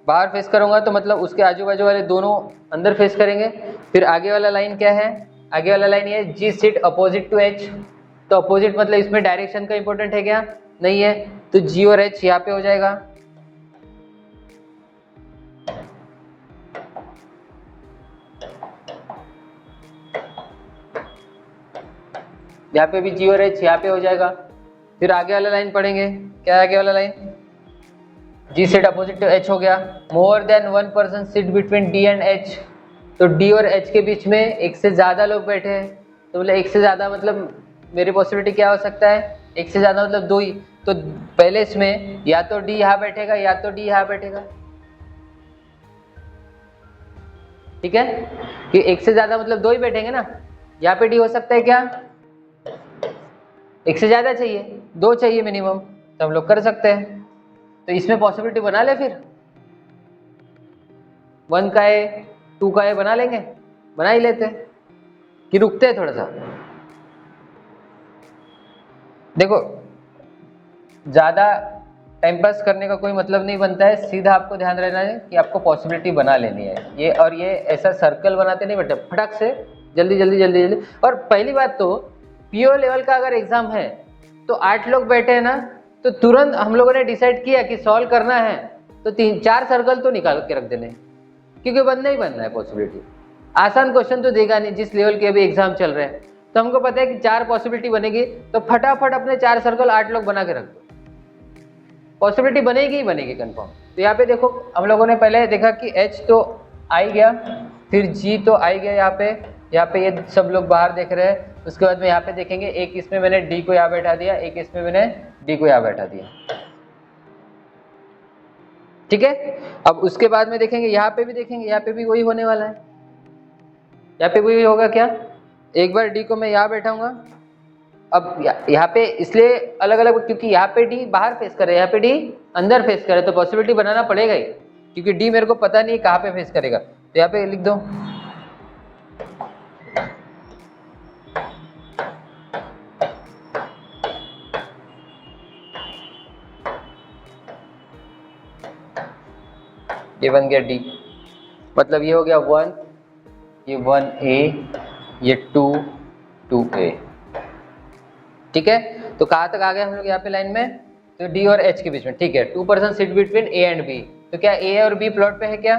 B: बाहर फेस करूंगा, तो मतलब उसके आजू बाजू वाले दोनों अंदर फेस करेंगे। फिर आगे वाला लाइन क्या है? आगे वाला लाइन ये जी सिट अपोजिट टू एच। तो अपोजिट मतलब इसमें डायरेक्शन का इंपॉर्टेंट है क्या? नहीं है। तो जी और एच यहाँ पे हो जाएगा। यहाँ पे भी जी और एच यहाँ पे हो जाएगा। फिर आगे वाला लाइन पढ़ेंगे, क्या है आगे वाला line? G set opposite to H हो गया। More than 1 person sit between D and H. तो डी और एच के बीच में एक से ज़्यादा लोग बैठे हैं। तो मतलब एक से ज़्यादा मतलब मेरी पॉसिबिलिटी क्या हो सकता है? एक से ज़्यादा मतलब 2 ही। तो पहले इसमें या तो डी यहाँ बैठेगा या तो डी यहाँ बैठेगा। ठीक है, कि एक से ज़्यादा मतलब 2 ही बैठेंगे ना। यहाँ पे डी हो सकता है क्या? एक से ज़्यादा चाहिए, 2 चाहिए मिनिमम, तो हम लोग कर सकते हैं। तो इसमें पॉसिबिलिटी बना ले, फिर 1 का है 2 का है बना लेंगे, बना ही लेते हैं कि रुकते हैं थोड़ा सा। देखो, ज़्यादा टाइम पास करने का कोई मतलब नहीं बनता है, सीधा आपको ध्यान रहना है कि आपको पॉसिबिलिटी बना लेनी है ये। और ये ऐसा सर्कल बनाते नहीं बेटे, फटाक से जल्दी जल्दी जल्दी जल्दी। और पहली बात तो पीओ लेवल का अगर एग्जाम है तो 8 लोग बैठे हैं ना, तो तुरंत हम लोगों ने डिसाइड किया कि सॉल्व करना है तो 3-4 सर्कल तो निकाल के रख देने, क्योंकि बनना ही बनना है पॉसिबिलिटी। आसान क्वेश्चन तो देगा नहीं जिस लेवल के अभी एग्जाम चल रहे हैं। तो हमको पता है कि 4 पॉसिबिलिटी बनेगी, तो फटाफट अपने 4 सर्कल 8 लोग बना के रख दो, पॉसिबिलिटी बनेगी ही बनेगी कंफर्म। तो यहाँ पे देखो, हम लोगों ने पहले देखा कि H तो आ ही गया, फिर G तो आ ही गया। यहाँ पे ये सब लोग बाहर देख रहे हैं। उसके बाद में यहाँ पे देखेंगे, एक इसमें मैंने D को यहाँ बैठा दिया, एक इसमें मैंने D को यहाँ बैठा दिया। ठीक है, अब उसके बाद में देखेंगे, यहाँ पे भी देखेंगे, यहाँ पे भी वही होने वाला है। यहाँ पे वही होगा क्या? एक बार D को मैं यहाँ बैठाऊंगा। अब यहाँ पे इसलिए अलग अलग, क्योंकि यहाँ पे डी बाहर फेस करे, यहाँ पे डी अंदर फेस करे, तो पॉसिबिलिटी बनाना पड़ेगा ही, क्योंकि डी मेरे को पता नहीं कहाँ पे फेस करेगा। तो यहाँ पे लिख दो, ये बन गया डी। मतलब ये हो गया 1, ये 1A, ये 2A। ठीक है, तो कहाँ तक आ गए हम लोग यहाँ पे लाइन में? तो डी और एच के बीच में। ठीक है, 2 person sit between A and B. तो क्या ए और बी प्लॉट पे है क्या?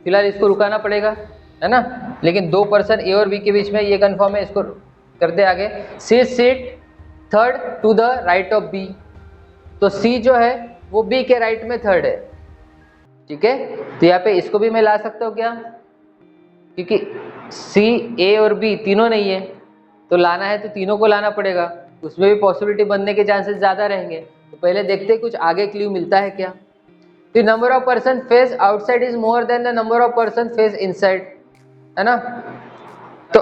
B: फिलहाल इसको रुकाना पड़ेगा, है ना। लेकिन 2 पर्सन ए और बी के बीच में, ये कंफर्म है, इसको करते आगे। C sit third to the right of B. तो सी जो है वो बी के राइट में थर्ड है। ठीक है, तो यहाँ पे इसको भी मैं ला सकता हूँ क्या? क्योंकि सी, ए और बी तीनों नहीं है, तो लाना है तो तीनों को लाना पड़ेगा, उसमें भी पॉसिबिलिटी बनने के चांसेस ज़्यादा रहेंगे। तो पहले देखते हैं कुछ आगे क्लू मिलता है क्या। फिर number of person face outside is more than the number of person face inside, है ना। तो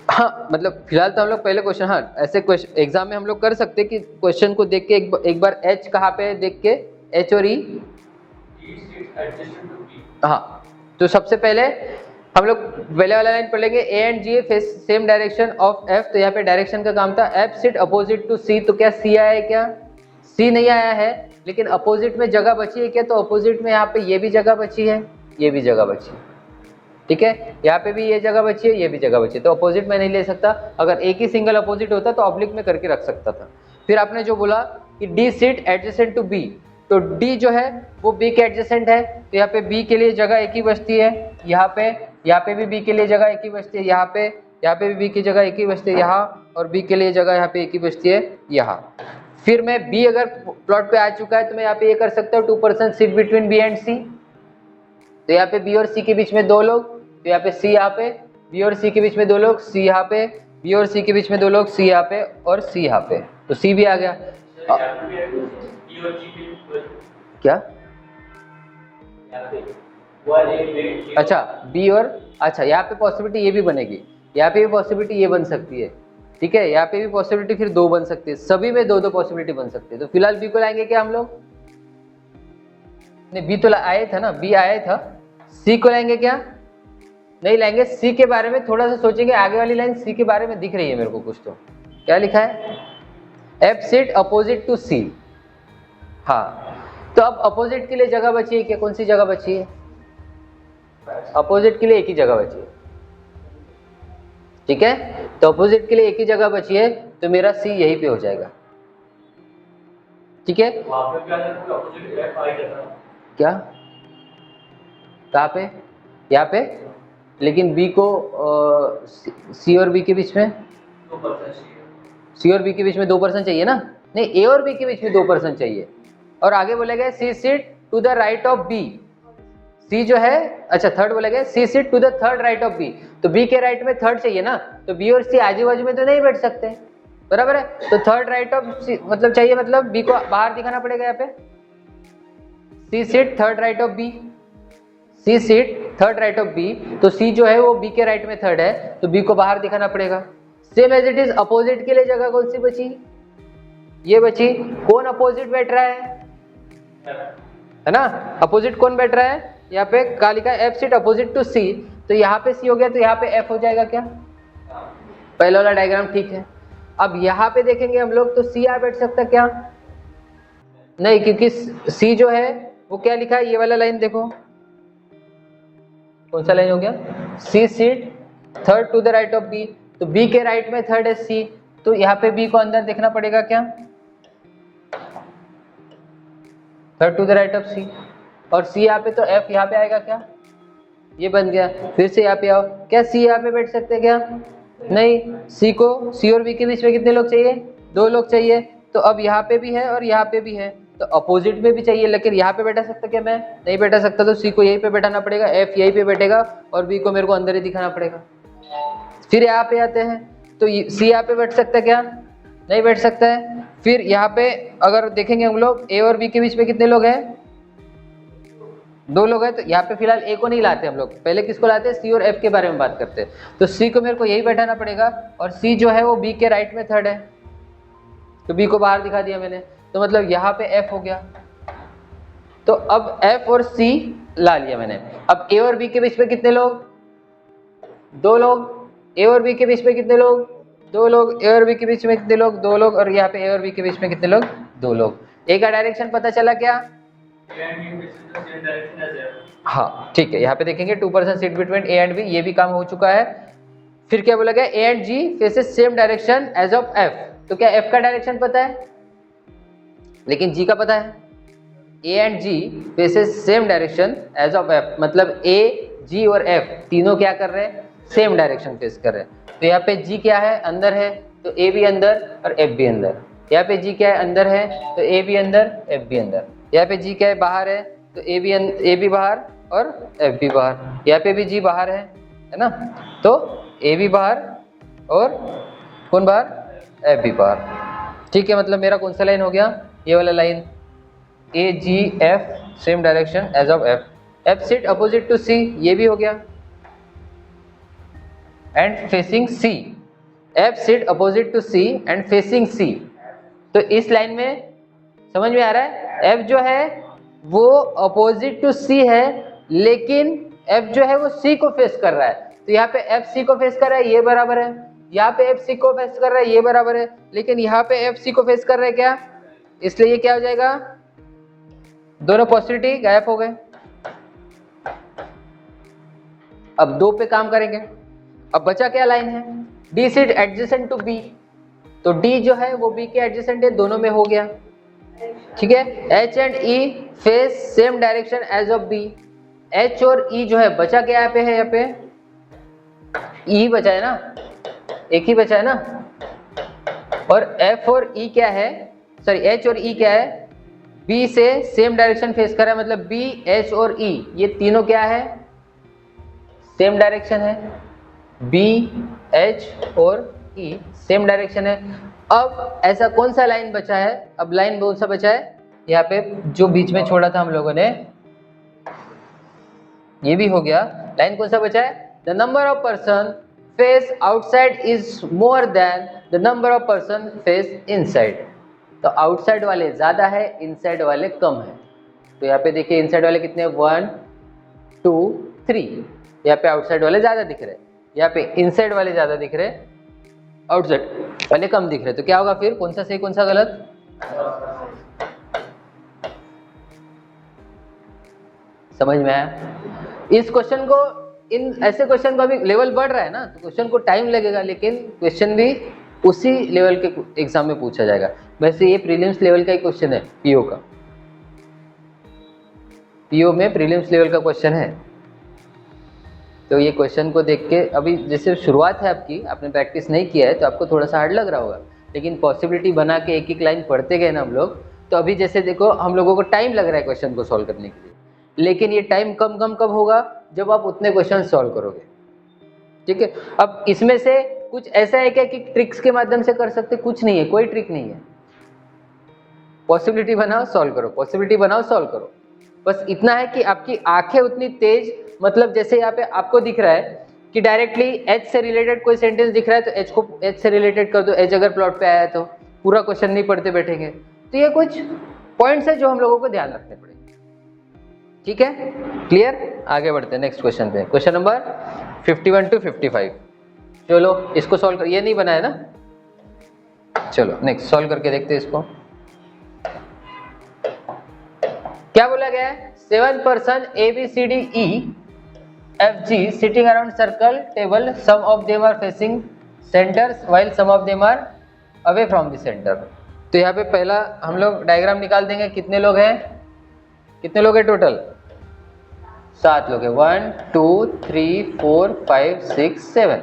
B: हाँ, मतलब फिलहाल तो हम लोग पहले क्वेश्चन, हाँ ऐसे क्वेश्चन एग्जाम में हम लोग कर सकते हैं कि क्वेश्चन को देख के एक बार एच कहाँ पे देख के, एच और ई, हाँ। तो सबसे पहले हम लोग पहले वाला लाइन पढ़ेंगे, A and G face same direction of F. तो यहाँ पे डायरेक्शन का काम था, F sit opposite to C. तो क्या सी आया है क्या? सी नहीं आया है, लेकिन अपोजिट में जगह बची है क्या? तो अपोजिट में यहाँ पे ये भी जगह बची है, ये भी जगह बची है, ठीक है। यहाँ पे भी ये जगह बची है, ये भी जगह बची है, तो अपोजिट में नहीं ले सकता। अगर एक ही सिंगल अपोजिट होता तो ऑब्लिक में करके रख सकता था। फिर आपने जो बोला कि D sit adjacent to B, तो डी जो है वो बी के एडजेसेंट है, तो यहाँ पे बी के लिए जगह एक ही बचती है, यहाँ पे भी बी के लिए जगह एक ही बचती है, यहाँ पे भी बी की जगह एक ही बचती है यहाँ, और बी के लिए जगह यहाँ पे एक ही बचती है यहाँ। फिर मैं बी अगर प्लॉट पे आ चुका है तो मैं यहाँ पे ये कर सकता हूँ, 2 person sit between B and C. तो यहाँ पे बी और सी के बीच में 2 लोग, तो यहाँ पे सी यहाँ पे, बी और सी के बीच में 2 लोग, सी यहाँ पे, बी और सी के बीच में 2 लोग, सी यहाँ पे और सी यहाँ पे, तो सी भी आ गया। क्या? अच्छा बी और, अच्छा यहाँ पे पॉसिबिलिटी ये भी बनेगी, यहाँ पे भी पॉसिबिलिटी ये बन सकती है, ठीक है। यहाँ पे भी पॉसिबिलिटी फिर 2 बन सकती है, सभी में 2-2 पॉसिबिलिटी बन सकती है। तो फिलहाल बी को लाएंगे क्या हम लोग? नहीं, बी तो आया था ना, बी आया था। सी को लाएंगे क्या? नहीं लाएंगे। सी के बारे में थोड़ा सा सोचेंगे, आगे वाली लाइन सी के बारे में दिख रही है मेरे को कुछ, तो क्या लिखा है? एफ सिट अपोजिट टू सी। हाँ, तो अब अपोजिट के लिए जगह बची है क्या? कौन सी जगह बची है? अपोजिट के लिए एक ही जगह बची है, ठीक है। तो अपोजिट के लिए एक ही जगह बची है, तो मेरा सी यहीं पे हो जाएगा, ठीक है। क्या? कहाँ पे? यहाँ पे, लेकिन बी को सी और बी के बीच में, सी और बी के बीच में 2% चाहिए ना। नहीं, ए और बी के बीच में 2% चाहिए। और आगे बोले गए C sit to the right of B. C जो है, अच्छा थर्ड बोले गए C sit to the third right of B, तो बी के राइट में थर्ड चाहिए ना, तो बी और सी आजू बाजू में तो नहीं बैठ सकते, बराबर है। तो थर्ड राइट ऑफ सी मतलब चाहिए, मतलब बी को बाहर दिखाना पड़ेगा यहाँ पे। C sit third right of B, C sit third right of B, तो सी जो है वो बी के राइट में थर्ड है, तो बी को बाहर दिखाना पड़ेगा। Same as it is opposite के लिए जगह कौन सी बची? ये बची। कौन अपोजिट बैठ रहा है ना, अपोजिट कौन बैठ रहा है? यहाँ पे क्या लिखा है? F sit opposite to C, तो यहाँ पे सी हो गया, तो यहाँ पे एफ हो जाएगा क्या? पहले वाला डायग्राम ठीक है। अब यहाँ पे देखेंगे हम लोग, तो सी यहाँ बैठ सकता क्या? नहीं, क्योंकि सी जो है वो क्या लिखा है? ये वाला लाइन देखो, कौन सा लाइन हो गया? C seat third to the right of B, तो बी के राइट में थर्ड है सी, तो यहाँ पे बी को अंदर देखना पड़ेगा क्या? Third to the right of C, और सी यहाँ पे, तो एफ यहाँ पे आएगा क्या? ये बन गया। फिर से यहाँ पे आओ, क्या सी यहाँ पे बैठ सकते क्या? नहीं, सी को, सी और बी के बीच में कितने लोग चाहिए? 2 लोग चाहिए। तो अब यहाँ पे भी है और यहाँ पे भी है, तो अपोजिट में भी चाहिए, लेकिन यहाँ पे बैठा सकता क्या? मैं नहीं बैठा सकता, तो सी को यहीं पे बैठाना पड़ेगा, एफ यहीं पे बैठेगा और बी को मेरे को अंदर ही दिखाना पड़ेगा। फिर यहाँ पे आते हैं, तो सी यहाँ पे बैठ सकता है क्या? नहीं बैठ सकता है। फिर यहाँ पे अगर देखेंगे हम लोग, ए और बी के बीच में कितने लोग हैं? 2 लोग हैं, तो यहाँ पे फिलहाल ए को नहीं लाते हम लोग, पहले किसको लाते हैं? सी और एफ के बारे में बात करते हैं। तो सी को मेरे को यही बैठाना पड़ेगा, और सी जो है वो बी के राइट में थर्ड है, तो बी को बाहर दिखा दिया मैंने, तो मतलब यहाँ पे एफ हो गया। तो अब एफ और सी ला लिया मैंने। अब ए और बी के बीच में कितने लोग? 2 लोग। ए और बी के बीच में कितने लोग? 2 लोग। ए और बी के बीच में कितने लोग? 2 लोग। और यहाँ पे ए और बी के बीच में कितने लोग? 2 लोग। ए का डायरेक्शन पता चला क्या? हाँ ठीक है, यहाँ पे देखेंगे 2 person sit between A and B, ये भी काम हो चुका है। फिर क्या बोला गया? A and G faces same direction as of F, तो क्या एफ का डायरेक्शन पता है, लेकिन जी का पता है? A and G faces same direction as of F, मतलब ए, जी और एफ तीनों क्या कर रहे हैं? सेम डायरेक्शन फेस कर रहे हैं। तो यहाँ पे जी क्या है? अंदर है, तो ए भी अंदर और एफ भी अंदर। यहाँ पे जी क्या है? अंदर है, तो ए भी अंदर, एफ भी अंदर। यहाँ पे जी क्या है? बाहर है, तो ए भी बाहर और एफ भी बाहर। यहाँ पे भी जी बाहर है ना, तो ए भी बाहर और कौन बाहर, एफ भी बाहर। ठीक है, मतलब मेरा कौन सा लाइन हो गया, ये वाला line, A G F same direction as of F, F sit opposite to C, ये भी हो गया, and facing C, F sit opposite to C and facing C. तो इस लाइन में समझ में आ रहा है, एफ जो है वो अपोजिट टू सी है, लेकिन एफ जो है वो सी को फेस कर रहा है, तो यहाँ पे एफ सी को फेस कर रहा है, ये बराबर है, यहाँ पे एफ सी को फेस कर रहा है, ये बराबर है, लेकिन यहाँ पे एफ सी को फेस कर रहा है क्या, इसलिए ये क्या हो जाएगा, दोनों पॉसिबिलिटी गायब हो गए। अब 2 पे काम करेंगे। अब बचा क्या लाइन है, D sit adjacent to B, तो डी जो है वो बी के एडजेसेंट है, दोनों में हो गया। ठीक है, H and E face same direction as of B, H और ई जो है बचा क्या यहाँ पे है, यहाँ पे ई बचा है ना, एक ही बचा है ना, और एफ और ई क्या है, सॉरी एच और ई क्या है, बी से सेम डायरेक्शन फेस कर रहा है, मतलब बी एच और ई ये तीनों क्या है, सेम डायरेक्शन है, बी एच और ई सेम डायरेक्शन है। अब ऐसा कौन सा लाइन बचा है, अब लाइन कौन सा बचा है यहाँ पे, जो बीच में छोड़ा था हम लोगों ने, ये भी हो गया, लाइन कौन सा बचा है, the number of person face outside is more than the number of person face inside. तो आउटसाइड वाले ज्यादा है, इनसाइड वाले कम है। तो यहाँ पे देखिए इनसाइड वाले कितने, 1 2 3, यहाँ पे आउटसाइड वाले ज्यादा दिख रहे, यहाँ पे इनसाइड वाले ज्यादा दिख रहे, आउटसाइड वाले कम दिख रहे। तो क्या होगा फिर, कौन सा सही कौन सा गलत, समझ में आया। इस क्वेश्चन को, इन ऐसे क्वेश्चन का भी लेवल बढ़ रहा है ना, तो क्वेश्चन को टाइम लगेगा, लेकिन क्वेश्चन भी उसी लेवल के एग्जाम में पूछा जाएगा। वैसे ये प्रीलिम्स लेवल का ही क्वेश्चन है, पीओ का, पीओ में प्रीलिम्स लेवल का क्वेश्चन है। तो ये क्वेश्चन को देख के, अभी जैसे शुरुआत है आपकी, आपने प्रैक्टिस नहीं किया है तो आपको थोड़ा सा हार्ड लग रहा होगा, लेकिन पॉसिबिलिटी बना के एक एक लाइन पढ़ते गए ना हम लोग, तो अभी जैसे देखो हम लोगों को टाइम लग रहा है क्वेश्चन को सॉल्व करने के लिए, लेकिन ये टाइम कब होगा, जब आप उतने क्वेश्चन सॉल्व करोगे। ठीक है, अब इसमें से कुछ ऐसा है क्या कि ट्रिक्स के माध्यम से कर सकते, कुछ नहीं है, कोई ट्रिक नहीं है, पॉसिबिलिटी बनाओ सॉल्व करो, पॉसिबिलिटी बनाओ सॉल्व करो। बस इतना है कि आपकी आंखें उतनी तेज, मतलब जैसे यहाँ पे आपको दिख रहा है कि डायरेक्टली एच से रिलेटेड कोई सेंटेंस दिख रहा है तो एच को एच से रिलेटेड कर दो, एच अगर प्लॉट पे आया तो पूरा क्वेश्चन नहीं पढ़ते बैठेंगे। तो ये कुछ पॉइंट्स है जो हम लोगों को ध्यान रखने पड़ेंगे। ठीक है, क्लियर, आगे बढ़ते हैं नेक्स्ट क्वेश्चन पे, क्वेश्चन नंबर 51 to 55। चलो इसको सॉल्व कर, ये नहीं बनाया ना, चलो नेक्स्ट सॉल्व करके देखते हैं इसको। क्या बोला गया है, 7 person A B C D E F G sitting around circle table, some of them are facing centers while some of them are away from the center. तो यहाँ पे पहला हम लोग डायग्राम निकाल देंगे, कितने लोग हैं, कितने लोग हैं टोटल, 7 लोग हैं, 1 2 3 4 5 6 7।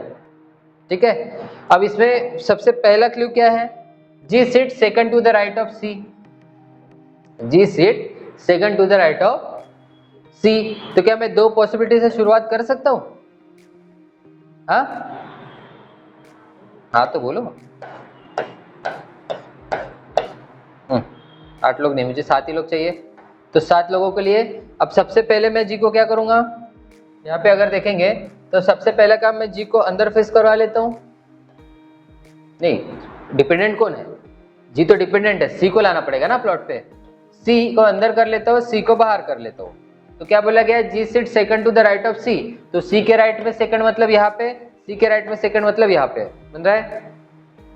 B: ठीक है, अब इसमें सबसे पहला क्लू क्या है, G sit second to the right of C, G sit second to the right of C. तो क्या मैं 2 पॉसिबिलिटी से शुरुआत कर सकता हूं, हाँ तो बोलो। 8 लोग नहीं, मुझे 7 ही लोग चाहिए, तो 7 लोगों के लिए अब सबसे पहले मैं जी को क्या करूंगा, यहाँ पे अगर देखेंगे तो सबसे पहला काम मैं जी को अंदर फेस करवा लेता हूँ, नहीं डिपेंडेंट कौन है, जी तो डिपेंडेंट है, सी को लाना पड़ेगा ना प्लॉट पे, सी को अंदर कर लेता हूँ, सी को बाहर कर लेता हूँ। तो क्या बोला गया, G sit second to the right of C, तो सी के राइट में सेकंड मतलब यहाँ पे, सी के राइट में सेकंड मतलब यहाँ पे, बन रहा है,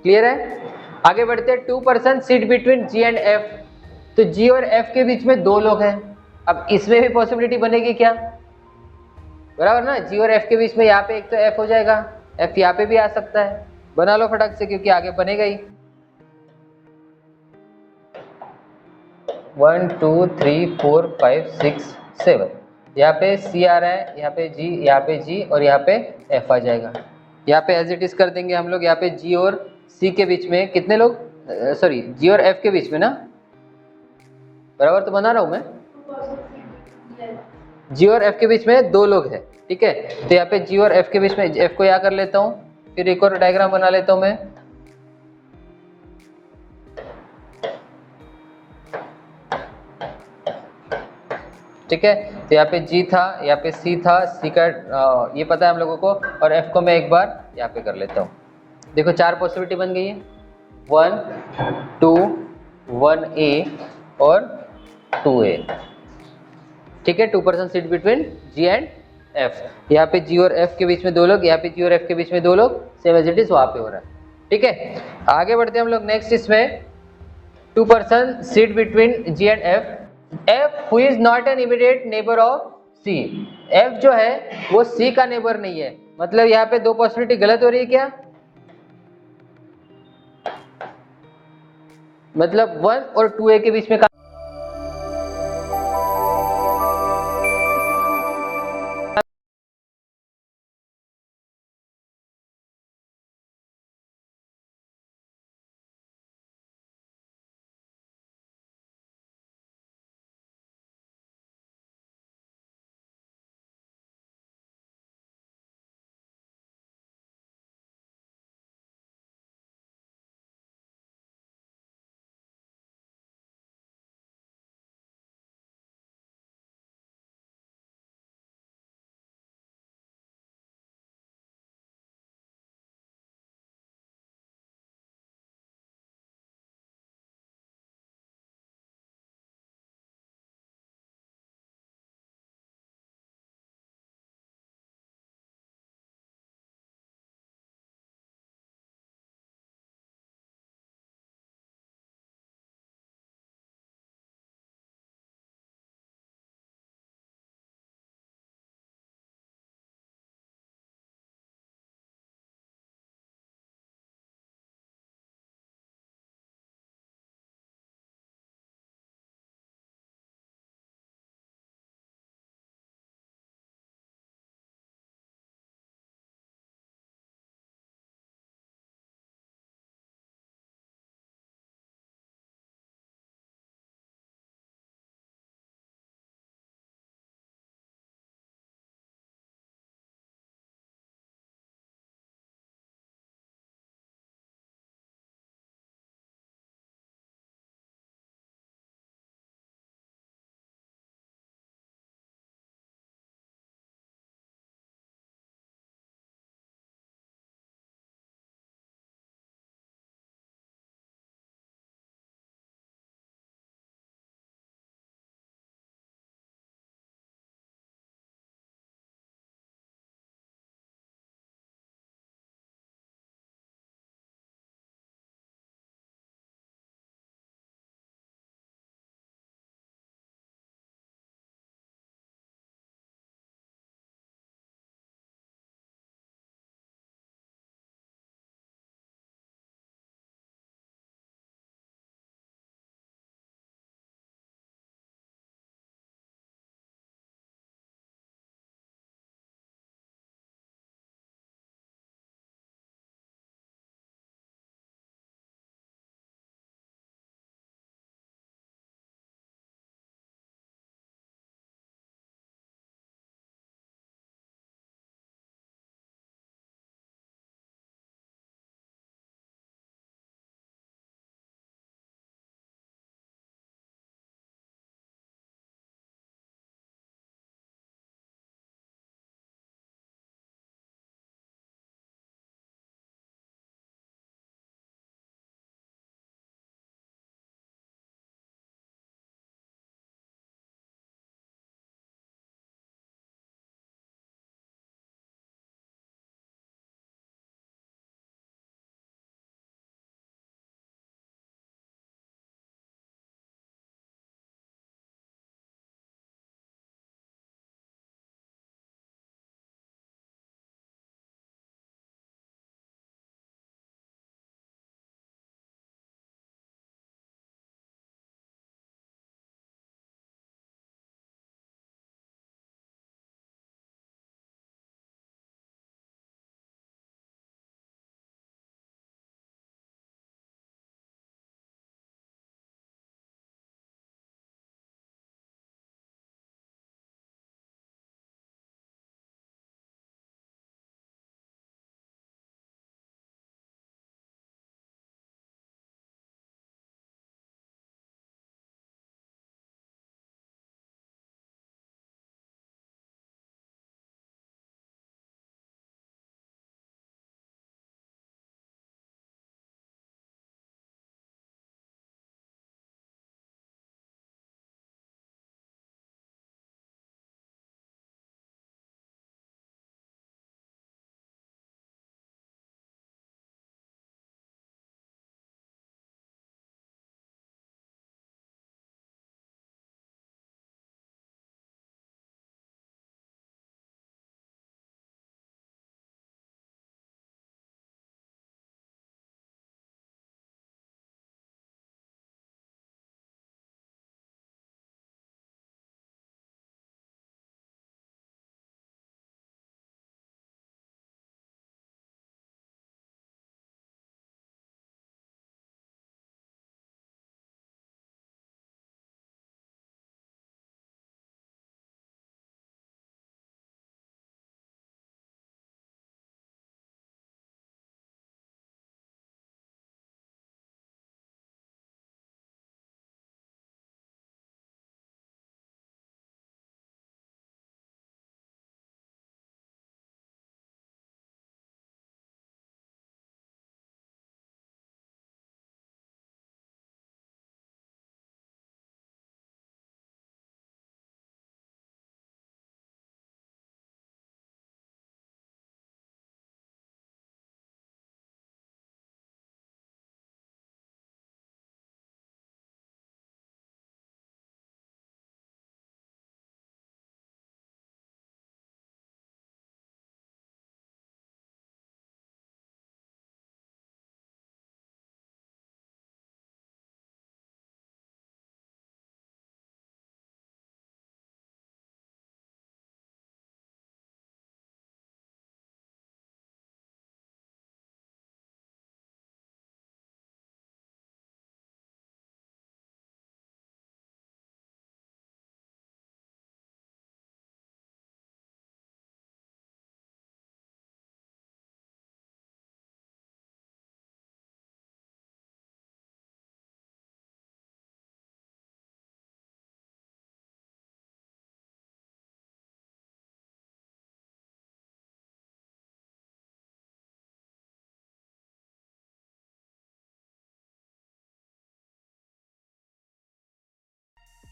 B: क्लियर है। आगे बढ़ते हैं, 2 person sit between G and F, तो जी और एफ के बीच में 2 लोग हैं। अब इसमें भी पॉसिबिलिटी बनेगी क्या, बराबर ना, जी और एफ के बीच में यहाँ पे एक तो एफ हो जाएगा, एफ यहाँ पे भी आ सकता है, बना लो फटाक से क्योंकि आगे बनेगा ही। 1 2 3 4 5 6 7, यहाँ पे सी आ रहा है, यहाँ पे जी और यहाँ पे एफ आ जाएगा। यहाँ पे एज इट इज कर देंगे हम लोग, यहाँ पे जी और सी के बीच में कितने लोग, सॉरी जी और एफ के बीच में ना, बराबर तो बना रहा हूं मैं, जी और एफ के बीच में 2 लोग हैं। ठीक है। तो यहाँ पे जी और एफ के बीच में एफ को यहाँ कर लेता हूँ, फिर एक और डायग्राम बना लेता हूँ मैं। ठीक है, तो यहाँ पे जी था, यहाँ पे सी था, सी का ये पता है हम लोगों को, और एफ को मैं एक बार यहाँ पे कर लेता हूँ। देखो 4 पॉसिबिलिटी बन गई है, 1 2 1A और 2A। ठीक है, 2% seat between G and F. यहाँ पे जी और एफ के बीच में 2 लोग, यहाँ पे जी और एफ के बीच में 2 लोग, सेम एज इट इज वहां पे हो रहा है। ठीक है, आगे बढ़ते हैं हम लोग नेक्स्ट। इसमें 2% seat between G and F. F who is not an immediate neighbour of C. F जो है वो सी का नेबर नहीं है, मतलब यहाँ पे 2 पॉसिबिलिटी गलत हो रही है क्या? मतलब 1 और 2A के बीच में